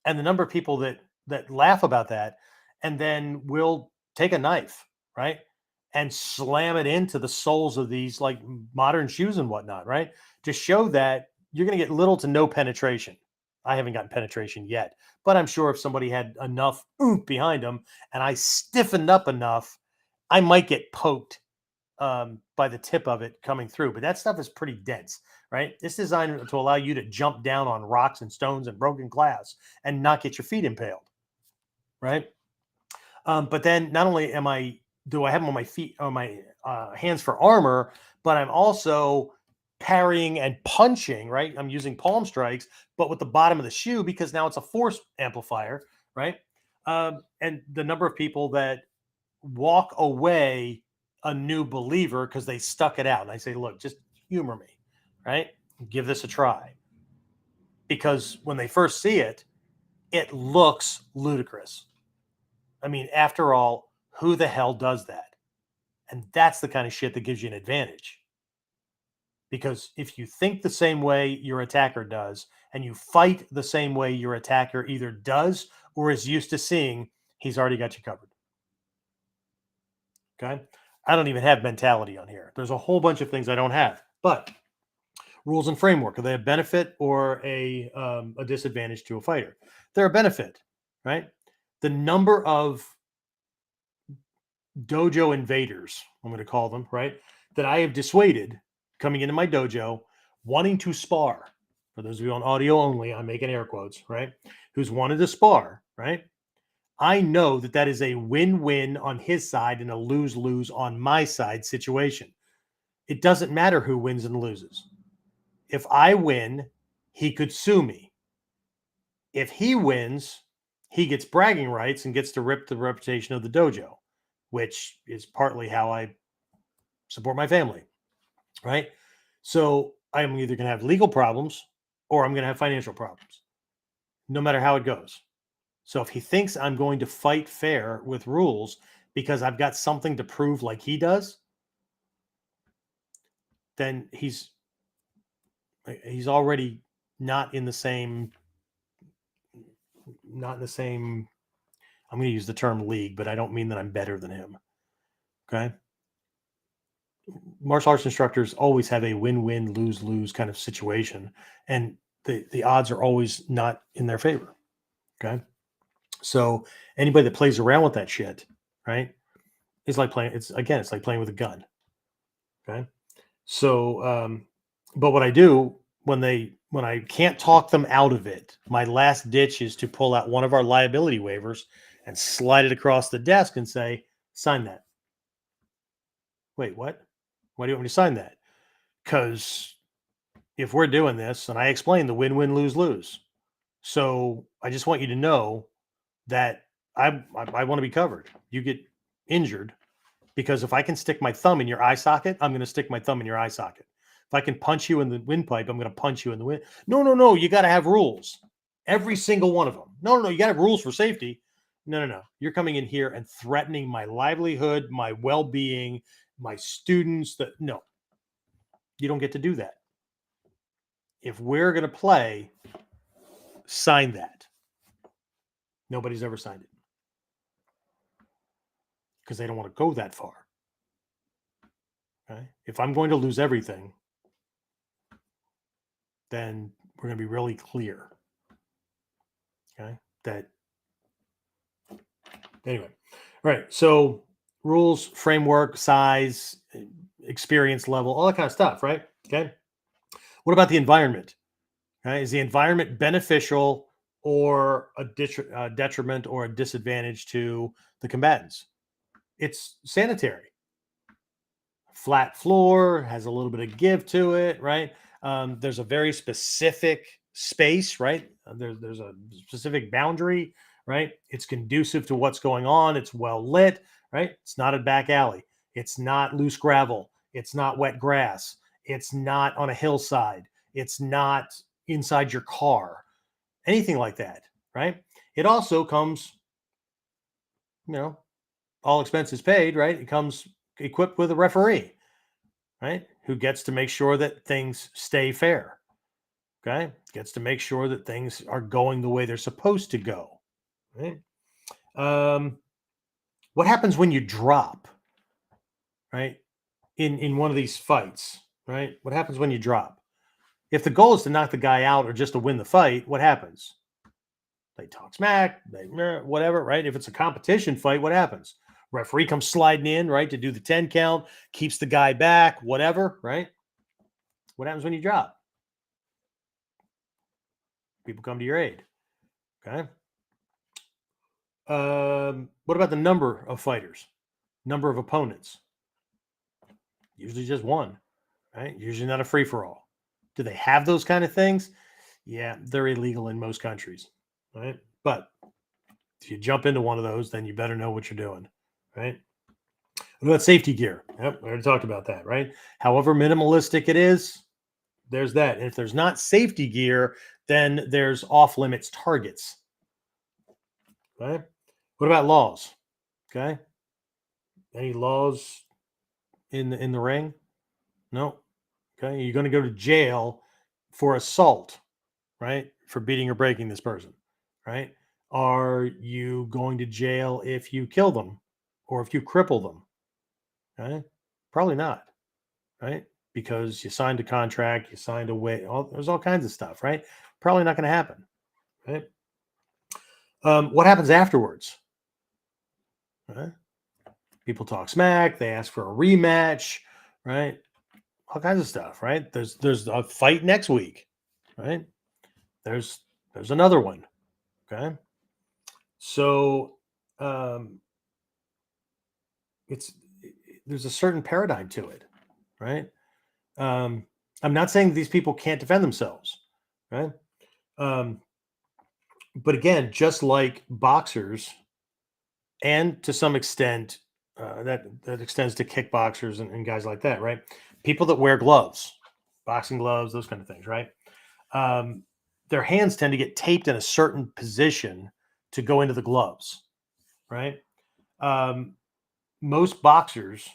And the number of people that laugh about that, and then will take a knife, right, and slam it into the soles of these like modern shoes and whatnot, right, to show that you're going to get little to no penetration. I haven't gotten penetration yet, but I'm sure if somebody had enough oomph behind them and I stiffened up enough, I might get poked by the tip of it coming through. But that stuff is pretty dense, right? It's designed to allow you to jump down on rocks and stones and broken glass and not get your feet impaled, right? But then not only do I have them on my feet or my hands for armor, but I'm also parrying and punching, right? I'm using palm strikes, but with the bottom of the shoe, because now it's a force amplifier, right? And the number of people that walk away a new believer because they stuck it out. And I say, look, just humor me, right? Give this a try. Because when they first see it, it looks ludicrous. I mean, after all, who the hell does that? And that's the kind of shit that gives you an advantage. Because if you think the same way your attacker does, and you fight the same way your attacker either does or is used to seeing, he's already got you covered. Okay. I don't even have mentality on here. There's a whole bunch of things I don't have. But Rules and framework, are they a benefit or a disadvantage to a fighter? They're a benefit, right? The number of dojo invaders, I'm going to call them, right, that I have dissuaded coming into my dojo wanting to spar. For those of you on audio only, I'm making air quotes, right? Who's wanted to spar, right? I know that that is a win-win on his side and a lose-lose on my side situation. It doesn't matter who wins and loses. If I win, he could sue me. If he wins, he gets bragging rights and gets to rip the reputation of the dojo, which is partly how I support my family, right? So I'm either going to have legal problems or I'm going to have financial problems, no matter how it goes. So if he thinks I'm going to fight fair with rules because I've got something to prove like he does, then he's already not in the same not in the same I'm going to use the term league, but I don't mean that I'm better than him. Okay? Martial arts instructors always have a win-win, lose-lose kind of situation, and the odds are always not in their favor. Okay? So anybody that plays around with that shit, right? It's like playing with a gun. Okay? So but what I do when I can't talk them out of it, my last ditch is to pull out one of our liability waivers and slide it across the desk and say, sign that. Wait, what? Why do you want me to sign that? Because if we're doing this, and I explain the win-win, lose-lose. So I just want you to know that I want to be covered. You get injured because if I can stick my thumb in your eye socket, I'm going to stick my thumb in your eye socket. If I can punch you in the windpipe, I'm going to punch you in the wind. No, no, no. You got to have rules. Every single one of them. No, no, no. You got to have rules for safety. No, no, no. You're coming in here and threatening my livelihood, my well-being, my students. That no, you don't get to do that. If we're going to play, sign that. Nobody's ever signed it because they don't want to go that far. Okay? If I'm going to lose everything, then we're going to be really clear. Okay? That anyway. All right. So rules, framework, size, experience level, all that kind of stuff, right? Okay. What about the environment? Okay? Is the environment beneficial or a detriment or a disadvantage to the combatants? It's sanitary. Flat floor has a little bit of give to it, right? There's a very specific space, right? There's a specific boundary, right? It's conducive to what's going on. It's well lit, right? It's not a back alley. It's not loose gravel. It's not wet grass. It's not on a hillside. It's not inside your car. Anything like that, right? It also comes, you know, all expenses paid, right? It comes equipped with a referee, right? Who gets to make sure that things stay fair. Okay. Gets to make sure that things are going the way they're supposed to go. Right. Um, what happens when you drop, right? In one of these fights, right? What happens when you drop? If the goal is to knock the guy out or just to win the fight, what happens? They talk smack, they whatever, right? If it's a competition fight, what happens? Referee comes sliding in, right, to do the 10 count, keeps the guy back, whatever, right? What happens when you drop? People come to your aid. Okay. What about the number of fighters? Number of opponents? Usually just one, right? Usually not a free for all. Do they have those kind of things? Yeah, they're illegal in most countries, right? But if you jump into one of those, then you better know what you're doing, right? What about safety gear? Yep, we already talked about that, right? However minimalistic it is, there's that. And if there's not safety gear, then there's off limits targets. Okay. What about laws? Okay. Any laws in the ring? No. Okay. You're going to go to jail for assault, right? For beating or breaking this person, right? Are you going to jail if you kill them or if you cripple them? Okay. Probably not, right? because you signed a contract, you signed away. There's all kinds of stuff, right? Probably not going to happen, right? What happens afterwards? Right? People talk smack. They ask for a rematch, right? All kinds of stuff, right? There's a fight next week, right? There's another one, okay? So um, it's there's a certain paradigm to it, right? Um, I'm not saying these people can't defend themselves, right? Um, but again, just like boxers, and to some extent, that extends to kickboxers and guys like that, right? People that wear gloves, boxing gloves, those kind of things, right? Um, their hands tend to get taped in a certain position to go into the gloves, right? Um, most boxers,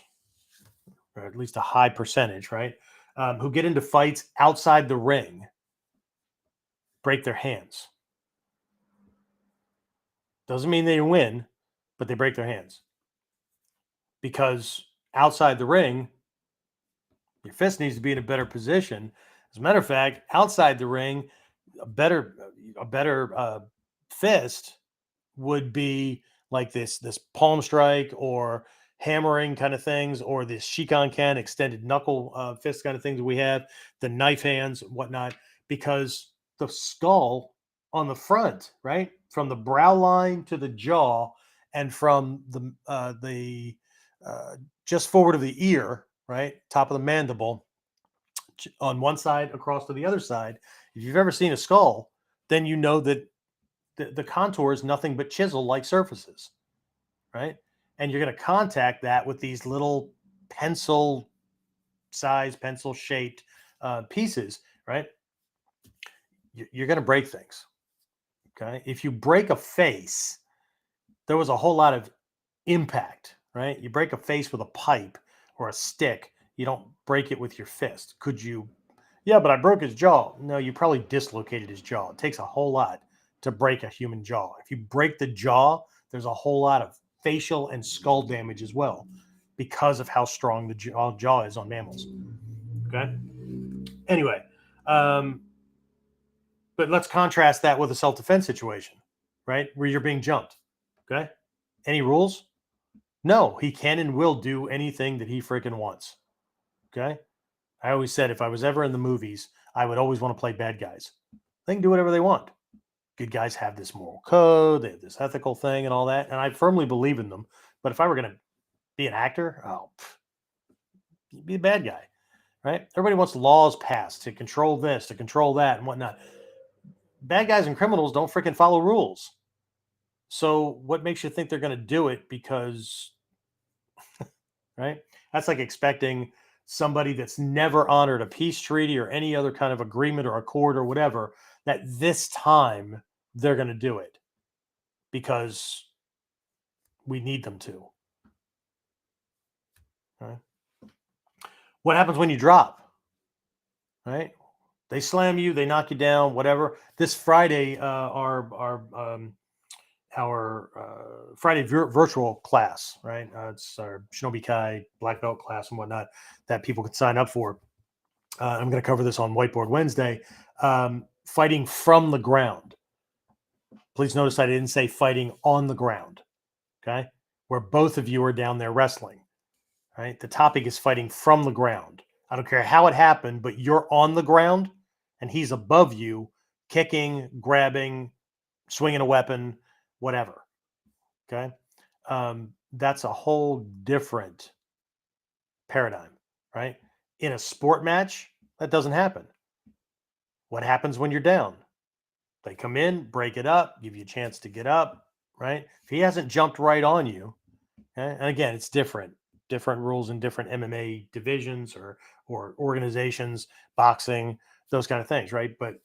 or at least a high percentage, right, who get into fights outside the ring, break their hands. Doesn't mean they win, but they break their hands because outside the ring, your fist needs to be in a better position. As a matter of fact, outside the ring, a better fist would be like this palm strike or hammering kind of things, or this shikanken extended knuckle fist kind of things that we have, the knife hands, whatnot, because the skull on the front, right, from the brow line to the jaw, and from the uh, just forward of the ear, right, top of the mandible, on one side across to the other side. If you've ever seen a skull, then you know that the contour is nothing but chisel like surfaces, right? And you're going to contact that with these little pencil size, pencil shaped pieces, right? You're going to break things. Okay. If you break a face, there was a whole lot of impact, right? You break a face with a pipe or a stick, you don't break it with your fist. Could you? Yeah, but I broke his jaw. No, you probably dislocated his jaw. It takes a whole lot to break a human jaw. If you break the jaw, there's a whole lot of facial and skull damage as well because of how strong the jaw is on mammals. Okay. Anyway, um, but let's contrast that with a self defense situation, right? Where you're being jumped. Okay. Any rules? No, he can and will do anything that he freaking wants. Okay. I always said if I was ever in the movies, I would always want to play bad guys. They can do whatever they want. Good guys have this moral code, they have this ethical thing and all that. And I firmly believe in them. But if I were going to be an actor, be a bad guy, right? Everybody wants laws passed to control this, to control that, and whatnot. Bad guys and criminals don't freaking follow rules. So what makes you think they're going to do it? Because, right? That's like expecting somebody that's never honored a peace treaty or any other kind of agreement or accord or whatever, that this time they're going to do it because we need them to. Right? What happens when you drop? Right? They slam you, they knock you down, whatever. This Friday, our Friday virtual class, right? It's our Shinobi Kai Black Belt class and whatnot that people can sign up for. I'm going to cover this on Whiteboard Wednesday. Fighting from the ground. Please notice I didn't say fighting on the ground. Okay, where both of you are down there wrestling. Right. The topic is fighting from the ground. I don't care how it happened, but you're on the ground and he's above you, kicking, grabbing, swinging a weapon, whatever. Okay. That's a whole different paradigm, right? In a sport match, that doesn't happen. What happens when you're down? They come in, break it up, give you a chance to get up, right? If he hasn't jumped right on you, okay, and again, it's different rules in different MMA divisions or organizations, boxing, those kind of things, right? But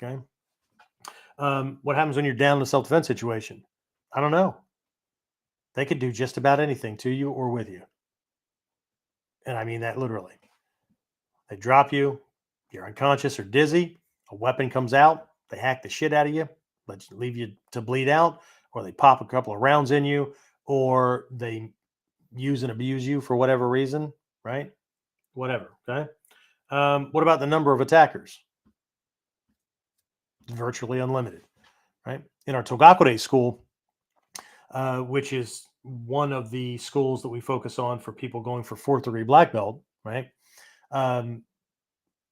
okay, what happens when you're down in a self defense situation? I don't know. They could do just about anything to you or with you, and I mean that literally. They drop you, you're unconscious or dizzy, a weapon comes out, they hack the shit out of you, leave you to bleed out, or they pop a couple of rounds in you, or they use and abuse you for whatever reason, right? whatever. Okay. What about the number of attackers? Virtually unlimited, right? In our Togakure school, which is one of the schools that we focus on for people going for fourth degree black belt, right? Um,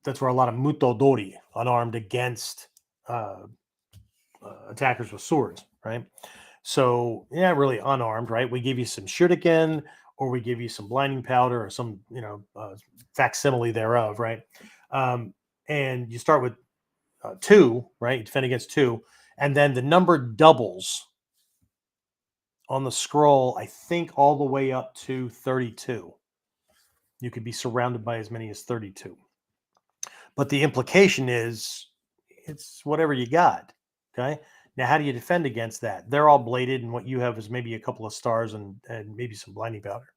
that's where a lot of mutodori, unarmed against uh, attackers with swords, right? So yeah, really unarmed, right? We give you some shuriken, or we give you some blinding powder, or some facsimile thereof, right? Um, and you start with two, right? You defend against two, and then the number doubles on the scroll. I think all the way up to 32. You could be surrounded by as many as 32. But the implication is it's whatever you got. Okay. Now, how do you defend against that? They're all bladed, and what you have is maybe a couple of stars and maybe some blinding powder.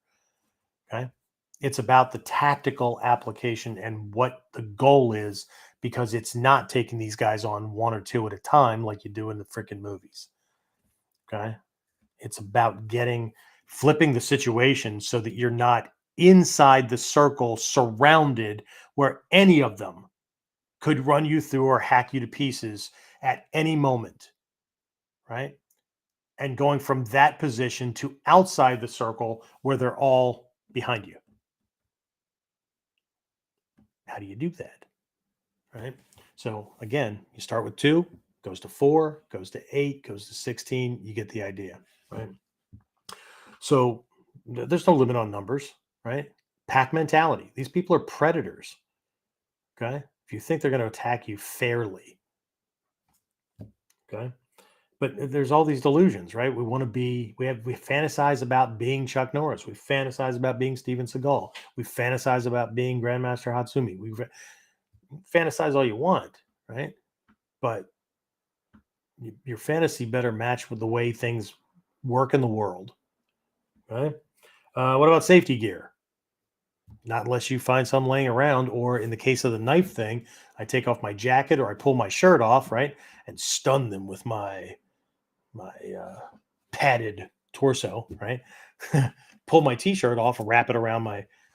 Okay. It's about the tactical application and what the goal is, because it's not taking these guys on one or two at a time like you do in the freaking movies. Okay. It's about flipping the situation so that you're not inside the circle surrounded where any of them could run you through or hack you to pieces at any moment, right? And going from that position to outside the circle where they're all behind you. How do you do that? Right? So again, you start with 2, goes to 4, goes to 8, goes to 16. You get the idea, right? So there's no limit on numbers, right? Pack mentality. These people are predators. Okay. If you think they're going to attack you fairly, okay. But there's all these delusions, right? We fantasize about being Chuck Norris. We fantasize about being Steven Seagal. We fantasize about being Grandmaster Hatsumi. Fantasize all you want, right? But your fantasy better match with the way things work in the world, right? What about safety gear? Not unless you find some laying around, or in the case of the knife thing, I take off my jacket or I pull my shirt off, right, and stun them with my padded torso, right? Pull my t-shirt off and wrap it around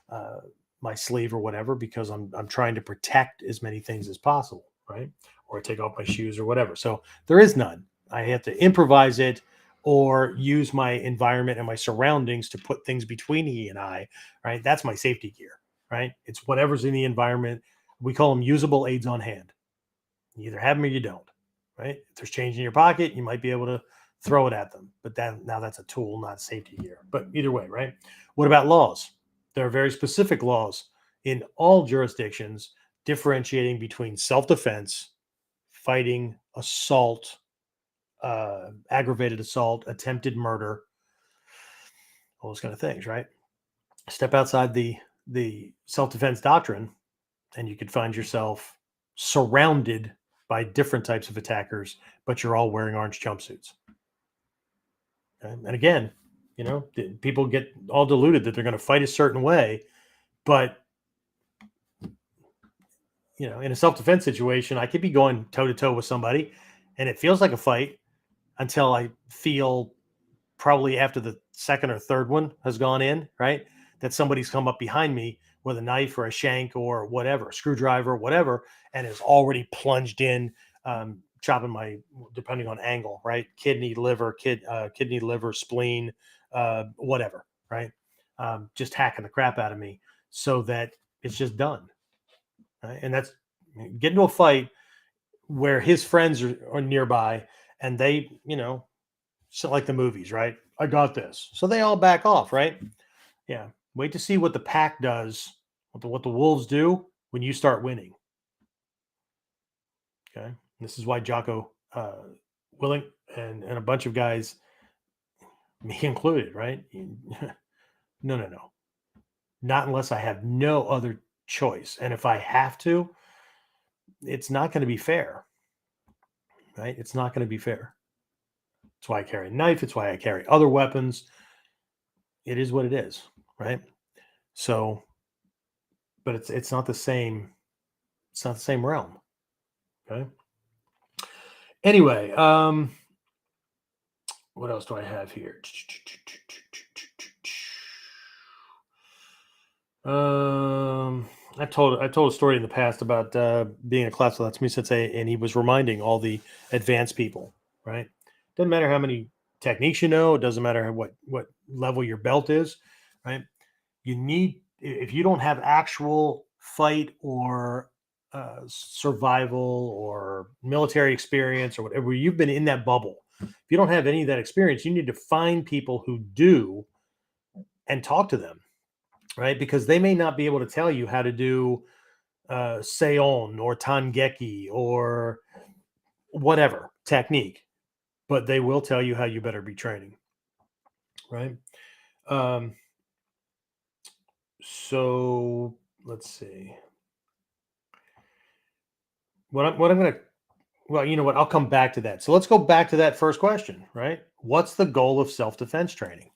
uh, my sleeve or whatever, because I'm trying to protect as many things as possible, right? Or I take off my shoes or whatever. So there is none. I have to improvise it or use my environment and my surroundings to put things between he and I, right? That's my safety gear, right? It's whatever's in the environment. We call them usable aids on hand. You either have them or you don't, right? If there's change in your pocket, you might be able to throw it at them. But now that's a tool, not safety gear. But either way, right? What about laws? There are very specific laws in all jurisdictions differentiating between self-defense, fighting, assault, aggravated assault, attempted murder, all those kind of things, right? Step outside the self-defense doctrine, and you could find yourself surrounded by different types of attackers, but you're all wearing orange jumpsuits. Okay? And again, people get all deluded that they're going to fight a certain way, but in a self-defense situation, I could be going toe to toe with somebody, and it feels like a fight until I feel, probably after the second or third one has gone in, right, that somebody's come up behind me with a knife or a shank or whatever, screwdriver, whatever, and is already plunged in, chopping my, depending on angle, right, kidney, liver, spleen, whatever, right, just hacking the crap out of me so that it's just done, right? And that's get into a fight where his friends are nearby, and they, so like the movies, right? I got this. So they all back off, right? Yeah. Wait to see what the pack does, what the wolves do when you start winning. Okay. This is why Jocko Willing and a bunch of guys, me included, right? No. Not unless I have no other choice. And if I have to, it's not going to be fair, right? It's not going to be fair. It's why I carry a knife. It's why I carry other weapons. It is what it is, right? So, but it's not the same. It's not the same realm. Okay. Anyway, what else do I have here? I told a story in the past about being in a class with Tatsumi Sensei, and he was reminding all the advanced people, right? Doesn't matter how many techniques you know. It doesn't matter what level your belt is, right? You need if you don't have actual fight or survival or military experience or whatever, you've been in that bubble. If you don't have any of that experience, you need to find people who do and talk to them, right? Because they may not be able to tell you how to do Seon or Tangeki or whatever technique, but they will tell you how you better be training, right? Um, so let's see. What I'm going to Well, you know what? I'll come back to that. So let's go back to that first question, right? What's the goal of self-defense training?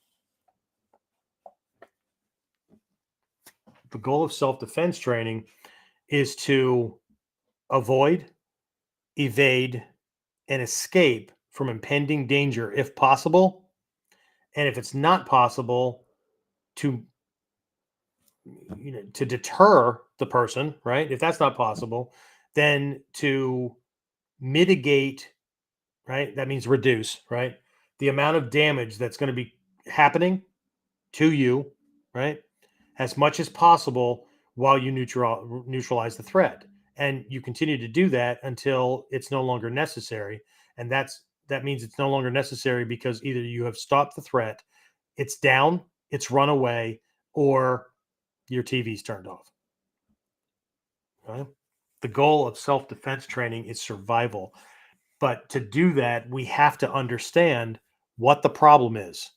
The goal of self-defense training is to avoid, evade, and escape from impending danger if possible. And if it's not possible, to to deter the person, right? If that's not possible, then to mitigate, right? That means reduce, right? The amount of damage that's going to be happening to you, right? As much as possible while you neutralize the threat. And you continue to do that until it's no longer necessary. And that means it's no longer necessary because either you have stopped the threat, it's down, it's run away, or your TV's turned off. Okay? The goal of self-defense training is survival. But to do that, we have to understand what the problem is,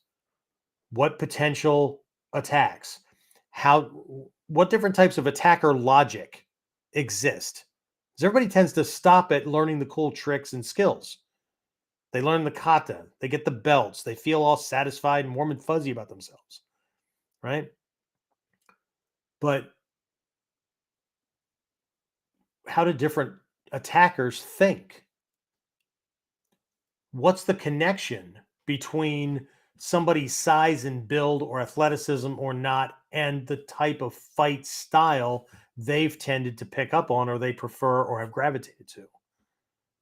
what potential attacks, how what different types of attacker logic exist. Because everybody tends to stop at learning the cool tricks and skills. They learn the kata, they get the belts, they feel all satisfied and warm and fuzzy about themselves, right? But how do different attackers think? What's the connection between somebody's size and build or athleticism or not and the type of fight style they've tended to pick up on or they prefer or have gravitated to,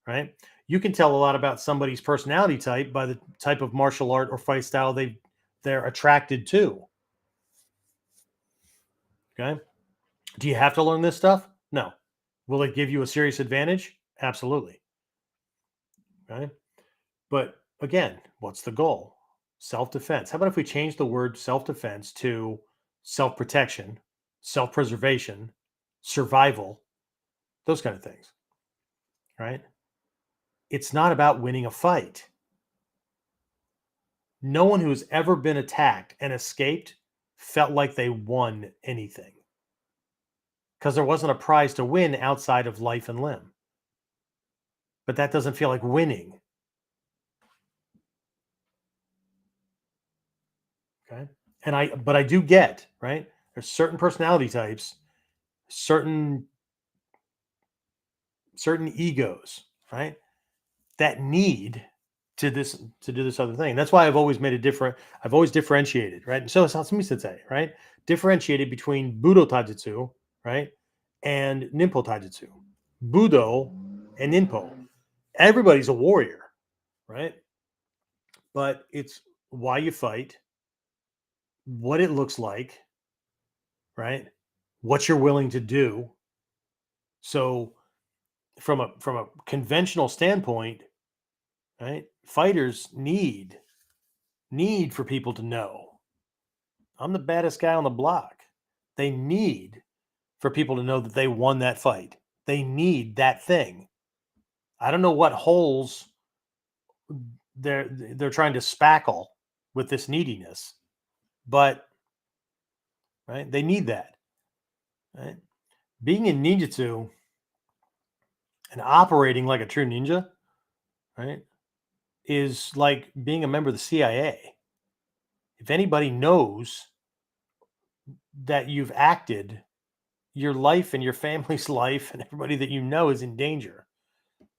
right? You can tell a lot about somebody's personality type by the type of martial art or fight style they're attracted to. Okay? Do you have to learn this stuff? No. Will it give you a serious advantage? Absolutely. Okay? But again, what's the goal? Self defense. How about if we change the word self defense to self protection, self preservation, survival, those kind of things, right? It's not about winning a fight. No one who's ever been attacked and escaped felt like they won anything because there wasn't a prize to win outside of life and limb. But that doesn't feel like winning. Okay. But I do get, right? There's certain personality types, certain egos, right? That need to do this other thing. That's why I've always made a different. I've always differentiated, right? And so it's Satsumi Sensei, right? Differentiated between Budo Taijutsu, right, and Ninpo Taijutsu. Budo and Ninpo. Everybody's a warrior, right? But it's why you fight, what it looks like, right? What you're willing to do. So from a conventional standpoint, right? Fighters need for people to know I'm the baddest guy on the block. They need for people to know that they won that fight. They need that thing. I don't know what holes they're trying to spackle with this neediness, but right, they need that. Right? Being in ninjutsu and operating like a true ninja, right, is like being a member of the CIA. If anybody knows that you've acted, your life and your family's life and everybody that you know is in danger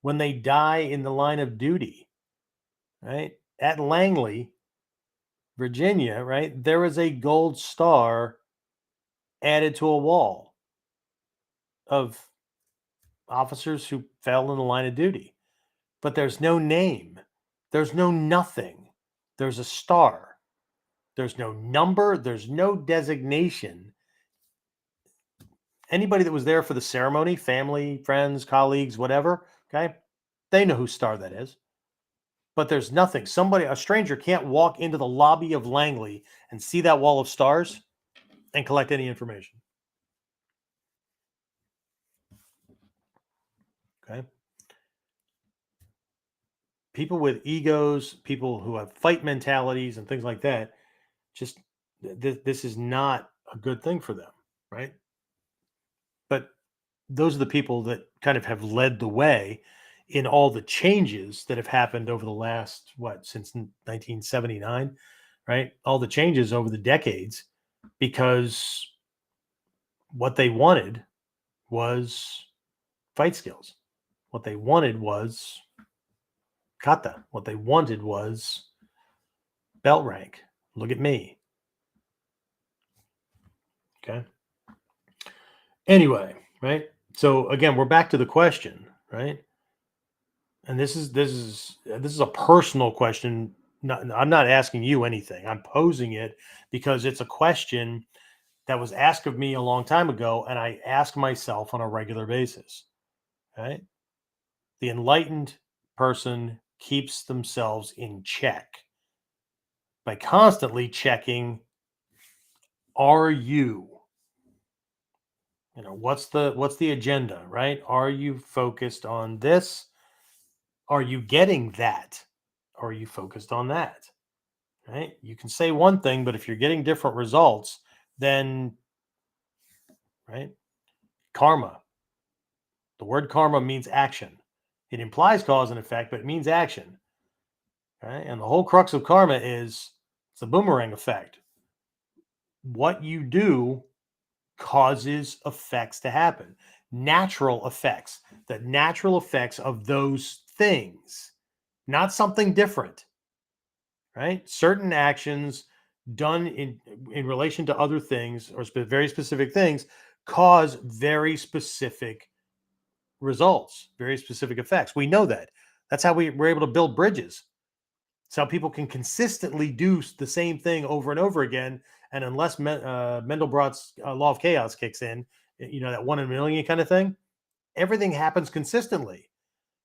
when they die in the line of duty, right? At Langley, Virginia, right? There is a gold star added to a wall of officers who fell in the line of duty. But there's no name. There's no nothing. There's a star. There's no number. There's no designation. Anybody that was there for the ceremony, family, friends, colleagues, whatever, okay, they know whose star that is. But there's nothing. A stranger can't walk into the lobby of Langley and see that wall of stars and collect any information. Okay. People with egos, people who have fight mentalities and things like that, just this is not a good thing for them, right? But those are the people that kind of have led the way in all the changes that have happened over the last, since 1979, right? All the changes over the decades, because what they wanted was fight skills. What they wanted was kata. What they wanted was belt rank. Look at me. Okay. Anyway, right? So again, we're back to the question, right? And this is a personal question. I'm not asking you anything. I'm posing it because it's a question that was asked of me a long time ago, and I ask myself on a regular basis. Right? The enlightened person keeps themselves in check by constantly checking, are you, what's the agenda, right? Are you focused on this? Are you getting that? Or are you focused on that? Right? You can say one thing, but if you're getting different results, then, right? Karma. The word karma means action. It implies cause and effect, but it means action. Right? And the whole crux of karma is it's a boomerang effect. What you do causes effects to happen. Natural effects. The natural effects of those things, not something different. Right? Certain actions done in relation to other things or very specific things cause very specific results, very specific effects. We know that. That's how we're able to build bridges. It's how people can consistently do the same thing over and over again. And unless Mendelbrot's law of chaos kicks in, that 1 in a million kind of thing, everything happens consistently,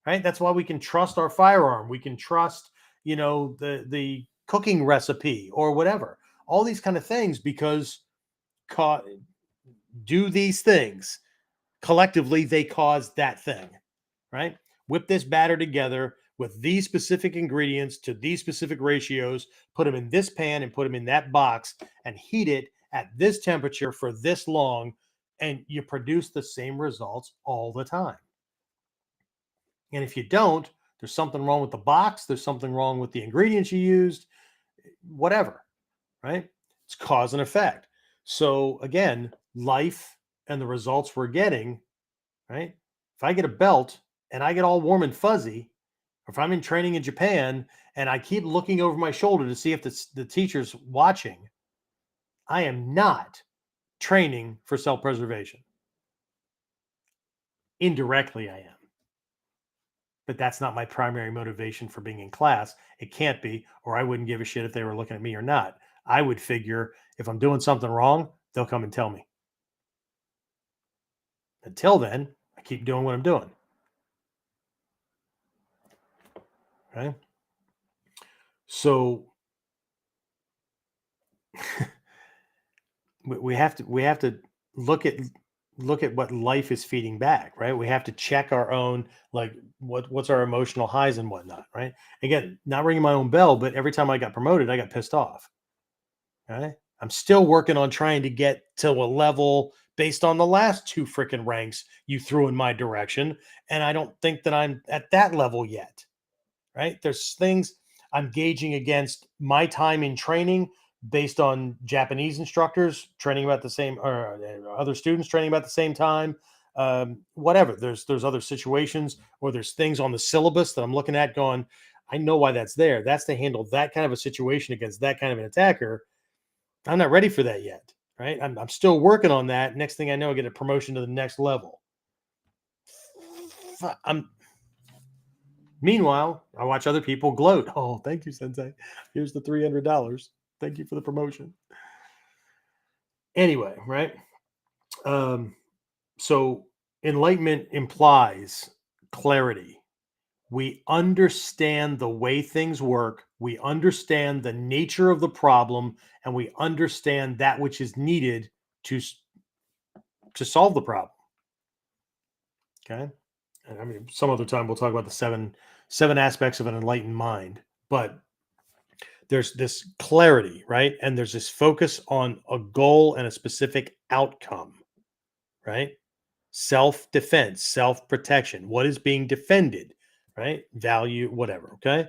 right? That's why we can trust our firearm. We can trust, the cooking recipe or whatever. All these kind of things, because do these things collectively, they cause that thing, right? Whip this batter together with these specific ingredients to these specific ratios, put them in this pan and put them in that box and heat it at this temperature for this long, and you produce the same results all the time. And if you don't, there's something wrong with the box, there's something wrong with the ingredients you used, whatever, right? It's cause and effect. So again, life and the results we're getting, right? If I get a belt and I get all warm and fuzzy, or if I'm in training in Japan and I keep looking over my shoulder to see if the teacher's watching, I am not training for self-preservation. Indirectly, I am. But that's not my primary motivation for being in class. It can't be, or I wouldn't give a shit if they were looking at me or not. I would figure if I'm doing something wrong, they'll come and tell me. Until then, I keep doing what I'm doing. Okay. So we have to look at what life is feeding back, right? We have to check our own, like what's our emotional highs and whatnot, right? Again, not ringing my own bell, but every time I got promoted, I got pissed off. Right? I'm still working on trying to get to a level based on the last 2 freaking ranks you threw in my direction, and I don't think that I'm at that level yet. Right? There's things I'm gauging against my time in training based on Japanese instructors training about the same, or other students training about the same time. Whatever. There's other situations, or there's things on the syllabus that I'm looking at going, I know why that's there. That's to handle that kind of a situation against that kind of an attacker. I'm not ready for that yet. right? I'm still working on that. Next thing I know, I get a promotion to the next level. I'm Meanwhile, I watch other people gloat. Oh, thank you, Sensei. Here's the $300. Thank you for the promotion. Anyway, right? Um, so enlightenment implies clarity. We understand the way things work. We understand the nature of the problem, and we understand that which is needed to to solve the problem. Okay. And I mean, some other time we'll talk about the seven aspects of an enlightened mind, but there's this clarity, right? And there's this focus on a goal and a specific outcome, right? Self defense, self protection. What is being defended, right? Value, whatever. Okay.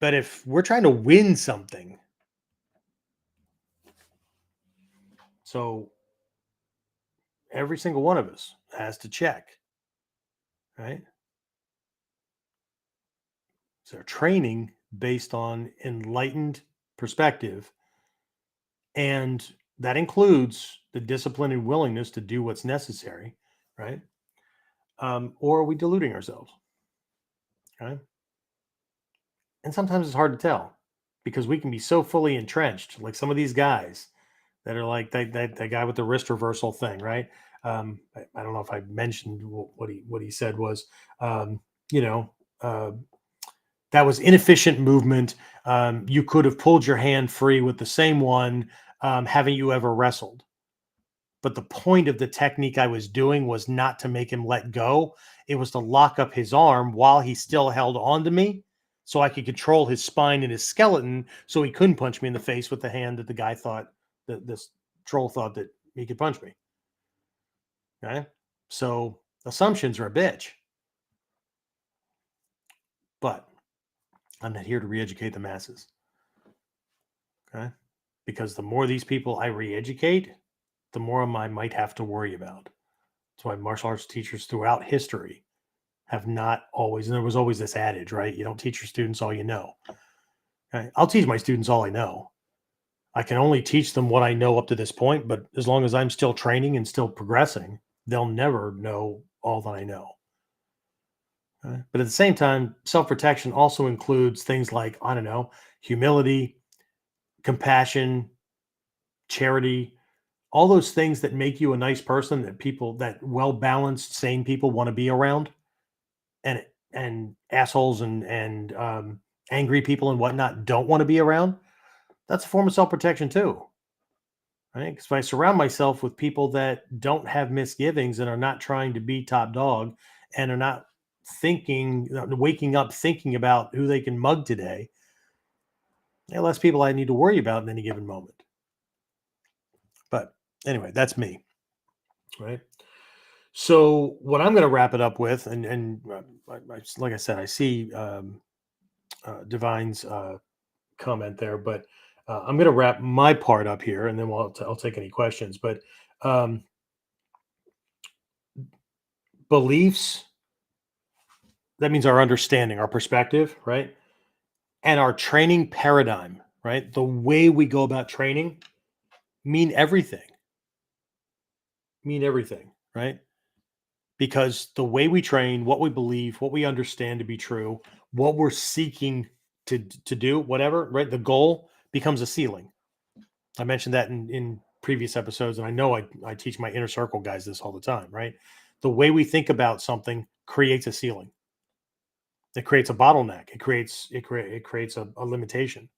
But if we're trying to win something, so every single one of us has to check, right? So training based on enlightened perspective, and that includes the discipline and willingness to do what's necessary, right? Or are we deluding ourselves? Okay. And sometimes it's hard to tell because we can be so fully entrenched, like some of these guys that are like that guy with the wrist reversal thing, right? I don't know if I mentioned what he said was, you know, uh, that was inefficient movement. You could have pulled your hand free with the same one. Haven't you ever wrestled? But the point of the technique I was doing was not to make him let go. It was to lock up his arm while he still held on to me so I could control his spine and his skeleton so he couldn't punch me in the face with the hand that the guy thought that this troll thought that he could punch me. Okay. So assumptions are a bitch, but I'm not here to re educate the masses. Okay. Because the more these people I re educate, the more I might have to worry about. That's why martial arts teachers throughout history have not always, and there was always this adage, right? You don't teach your students all you know. Okay? I'll teach my students all I know. I can only teach them what I know up to this point, but as long as I'm still training and still progressing, they'll never know all that I know. Okay? But at the same time, self protection also includes things like, I don't know, humility, compassion, charity, all those things that make you a nice person that people, that well balanced, sane people want to be around. And assholes and angry people and whatnot don't want to be around, that's a form of self protection too, right? Because if I surround myself with people that don't have misgivings and are not trying to be top dog and are not waking up thinking about who they can mug today, there are less people I need to worry about in any given moment. But anyway, that's me, right? So what I'm going to wrap it up with, like I said, I see Divine's comment there, but I'm going to wrap my part up here, and then I'll take any questions. But um, beliefs, that means our understanding, our perspective, right, and our training paradigm, right, the way we go about training, mean everything. Mean everything, right? Because the way we train, what we believe, what we understand to be true, what we're seeking to do, whatever, right, the goal becomes a ceiling. I mentioned that in previous episodes, and I know I teach my inner circle guys this all the time, right? The way we think about something creates a ceiling. It creates a bottleneck. It creates a limitation.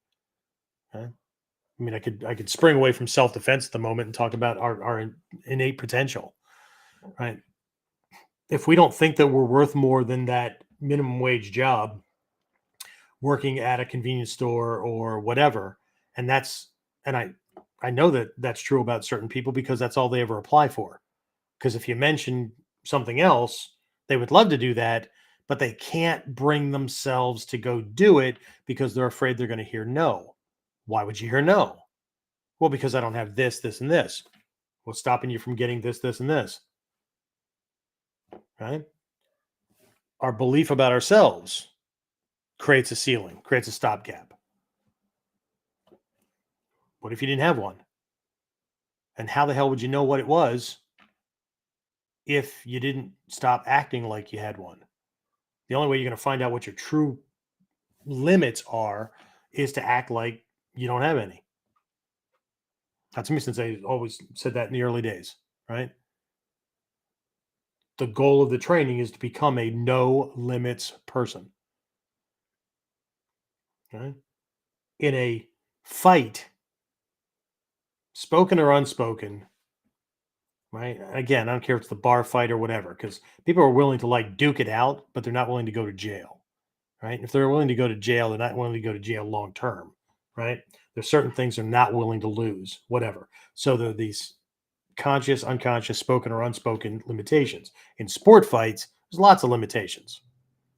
Okay? I mean, I could spring away from self defense at the moment and talk about our innate potential, right? If we don't think that we're worth more than that minimum wage job, working at a convenience store or whatever, and I know that that's true about certain people because that's all they ever apply for. Because if you mention something else, they would love to do that, but they can't bring themselves to go do it because they're afraid they're going to hear no. Why would you hear no? Well, because I don't have this, this, and this. What's stopping you from getting this, this, and this? Right? Our belief about ourselves creates a ceiling, creates a stopgap. What if you didn't have one? And how the hell would you know what it was if you didn't stop acting like you had one? The only way you're going to find out what your true limits are is to act like you don't have any. Tatsumi Sensei always said that in the early days, right? The goal of the training is to become a no limits person. Right? In a fight, spoken or unspoken, right? Again, I don't care if it's the bar fight or whatever, because people are willing to like duke it out, but they're not willing to go to jail, right? If they're willing to go to jail, they're not willing to go to jail long term, right? There's certain things they're not willing to lose, whatever. So there are these conscious, unconscious, spoken or unspoken limitations. In sport fights, there's lots of limitations.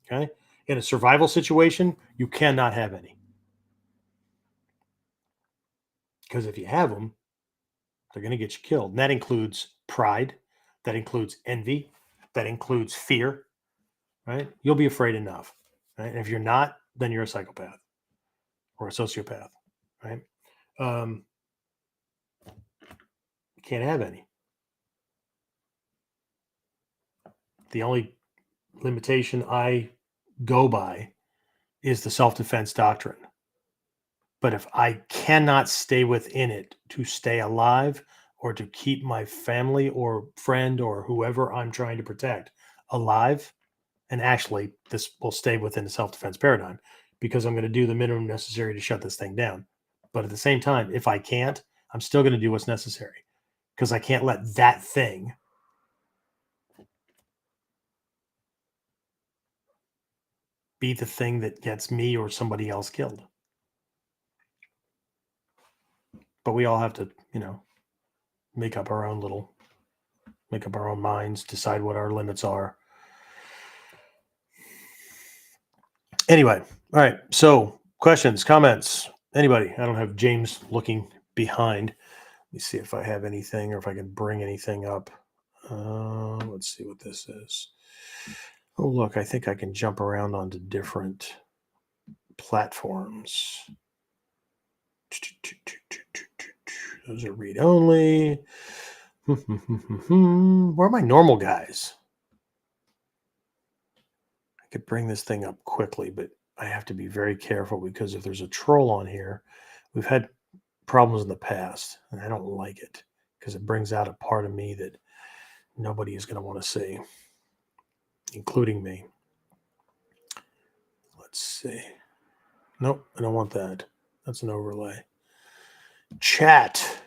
Okay. In a survival situation, you cannot have any. Because if you have them, they're going to get you killed. And that includes pride, that includes envy, that includes fear, right? You'll be afraid enough. Right. And if you're not, then you're a psychopath or a sociopath, right? Um, you can't have any. The only limitation I go by is the self defense doctrine. But if I cannot stay within it to stay alive or to keep my family or friend or whoever I'm trying to protect alive, and actually this will stay within the self defense paradigm because I'm going to do the minimum necessary to shut this thing down. But at the same time, if I can't, I'm still going to do what's necessary because I can't let that thing be the thing that gets me or somebody else killed. But we all have to, make up our own minds, decide what our limits are. Anyway, all right. So, questions, comments, anybody? I don't have James looking behind. Let me see if I have anything or if I can bring anything up. Let's see what this is. Oh, look, I think I can jump around onto different platforms. Those are read only. Where are my normal guys? I could bring this thing up quickly, but I have to be very careful because if there's a troll on here, we've had problems in the past, and I don't like it because it brings out a part of me that nobody is going to want to see, including me. Let's see. Nope, I don't want that. That's an overlay. Chat.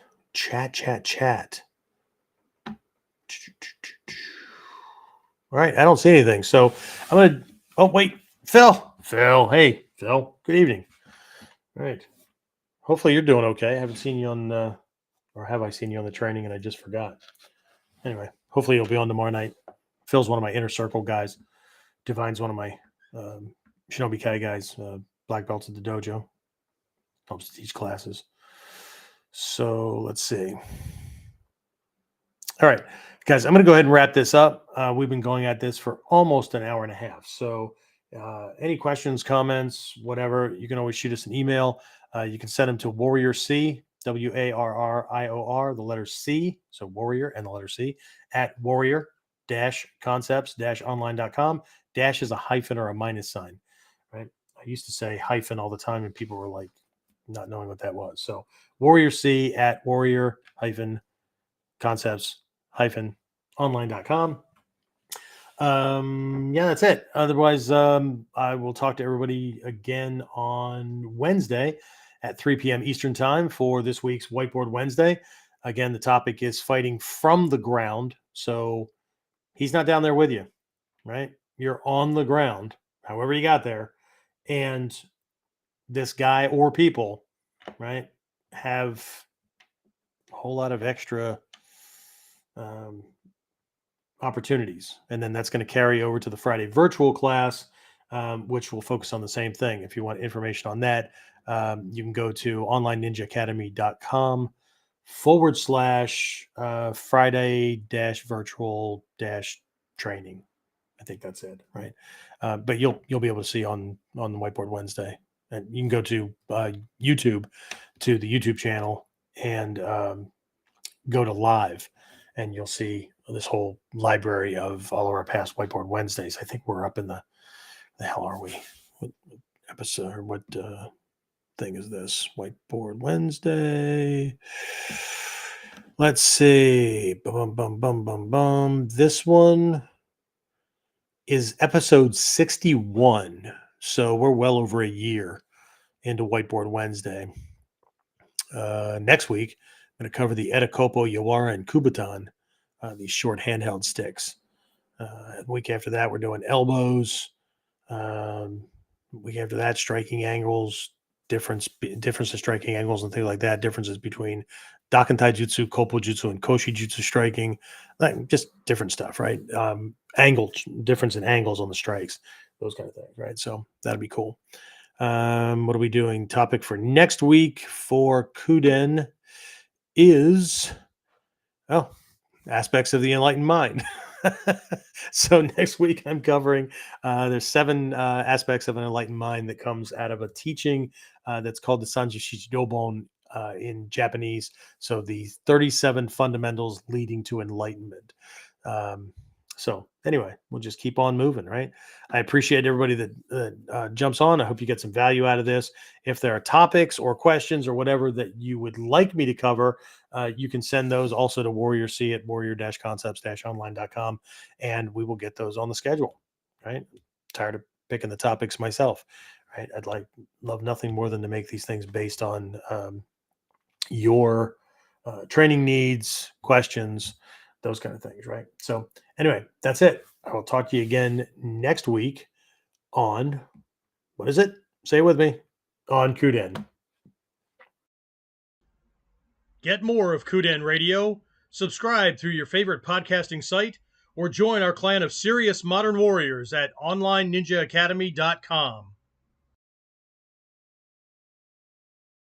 All right, I don't see anything. So I'm going to, oh, wait, Phil. Hey, Phil, good evening. All right. Hopefully you're doing okay. I haven't seen you on, or have I seen you on the training and I just forgot? Anyway, hopefully you'll be on tomorrow night. Phil's one of my inner circle guys. Divine's one of my Shinobi Kai guys, black belts at the dojo. Helps teach classes. So let's see. All right, guys, I'm going to go ahead and wrap this up. We've been going at this for almost an hour and a half. So any questions, comments, whatever, you can always shoot us an email. You can send them to Warrior C, WARRIOR, the letter C, so Warrior and the letter C, at warrior-concepts-online.com. Dash is a hyphen or a minus sign, right? I used to say hyphen all the time, and people were like not knowing what that was. So Warrior C at warrior-concepts-online.com. Yeah, that's it. Otherwise, I will talk to everybody again on Wednesday at 3 p.m. Eastern time for this week's Whiteboard Wednesday. Again, the topic is fighting from the ground. So he's not down there with you, right? You're on the ground, however you got there. And this guy or people, right, have a whole lot of extra opportunities. And then that's going to carry over to the Friday virtual class, which will focus on the same thing. If you want information on that, you can go to onlineninjaacademy.com/Friday virtual training. I think that's it, right? But you'll be able to see on the Whiteboard Wednesday and you can go to YouTube, to the YouTube channel, and go to live, and you'll see this whole library of all of our past Whiteboard Wednesdays. I think we're up in the hell are we? What episode or what thing is this? Whiteboard Wednesday. Let's see. Bum, bum, bum, bum, bum. This one is episode 61. So we're well over a year into Whiteboard Wednesday. Next week, I'm going to cover the Edicopo, Yawara, and Kubutan, these short handheld sticks. Week after that, we're doing elbows. Week after that, striking angles, difference in striking angles and things like that. Differences between Daken Taijutsu, Koppo Jutsu, and Koshi Jutsu striking, like just different stuff, right? Difference in angles on the strikes, those kind of things, right? So that'd be cool. What are we doing? Topic for next week for KUDEN is aspects of the enlightened mind. So next week I'm covering there's 7 aspects of an enlightened mind that comes out of a teaching that's called the Sanji Shichidobon in Japanese. So the 37 fundamentals leading to enlightenment. So anyway, we'll just keep on moving, right? I appreciate everybody that jumps on. I hope you get some value out of this. If there are topics or questions or whatever that you would like me to cover, you can send those also to Warrior C at warrior-concepts-online.com, and we will get those on the schedule, right? Tired of picking the topics myself, right? Love nothing more than to make these things based on your training needs, questions, those kind of things, right? So anyway, that's it. I will talk to you again next week on, what is it? Say it with me, on KUDEN. Get more of KUDEN Radio, subscribe through your favorite podcasting site, or join our clan of serious modern warriors at onlineninjaacademy.com.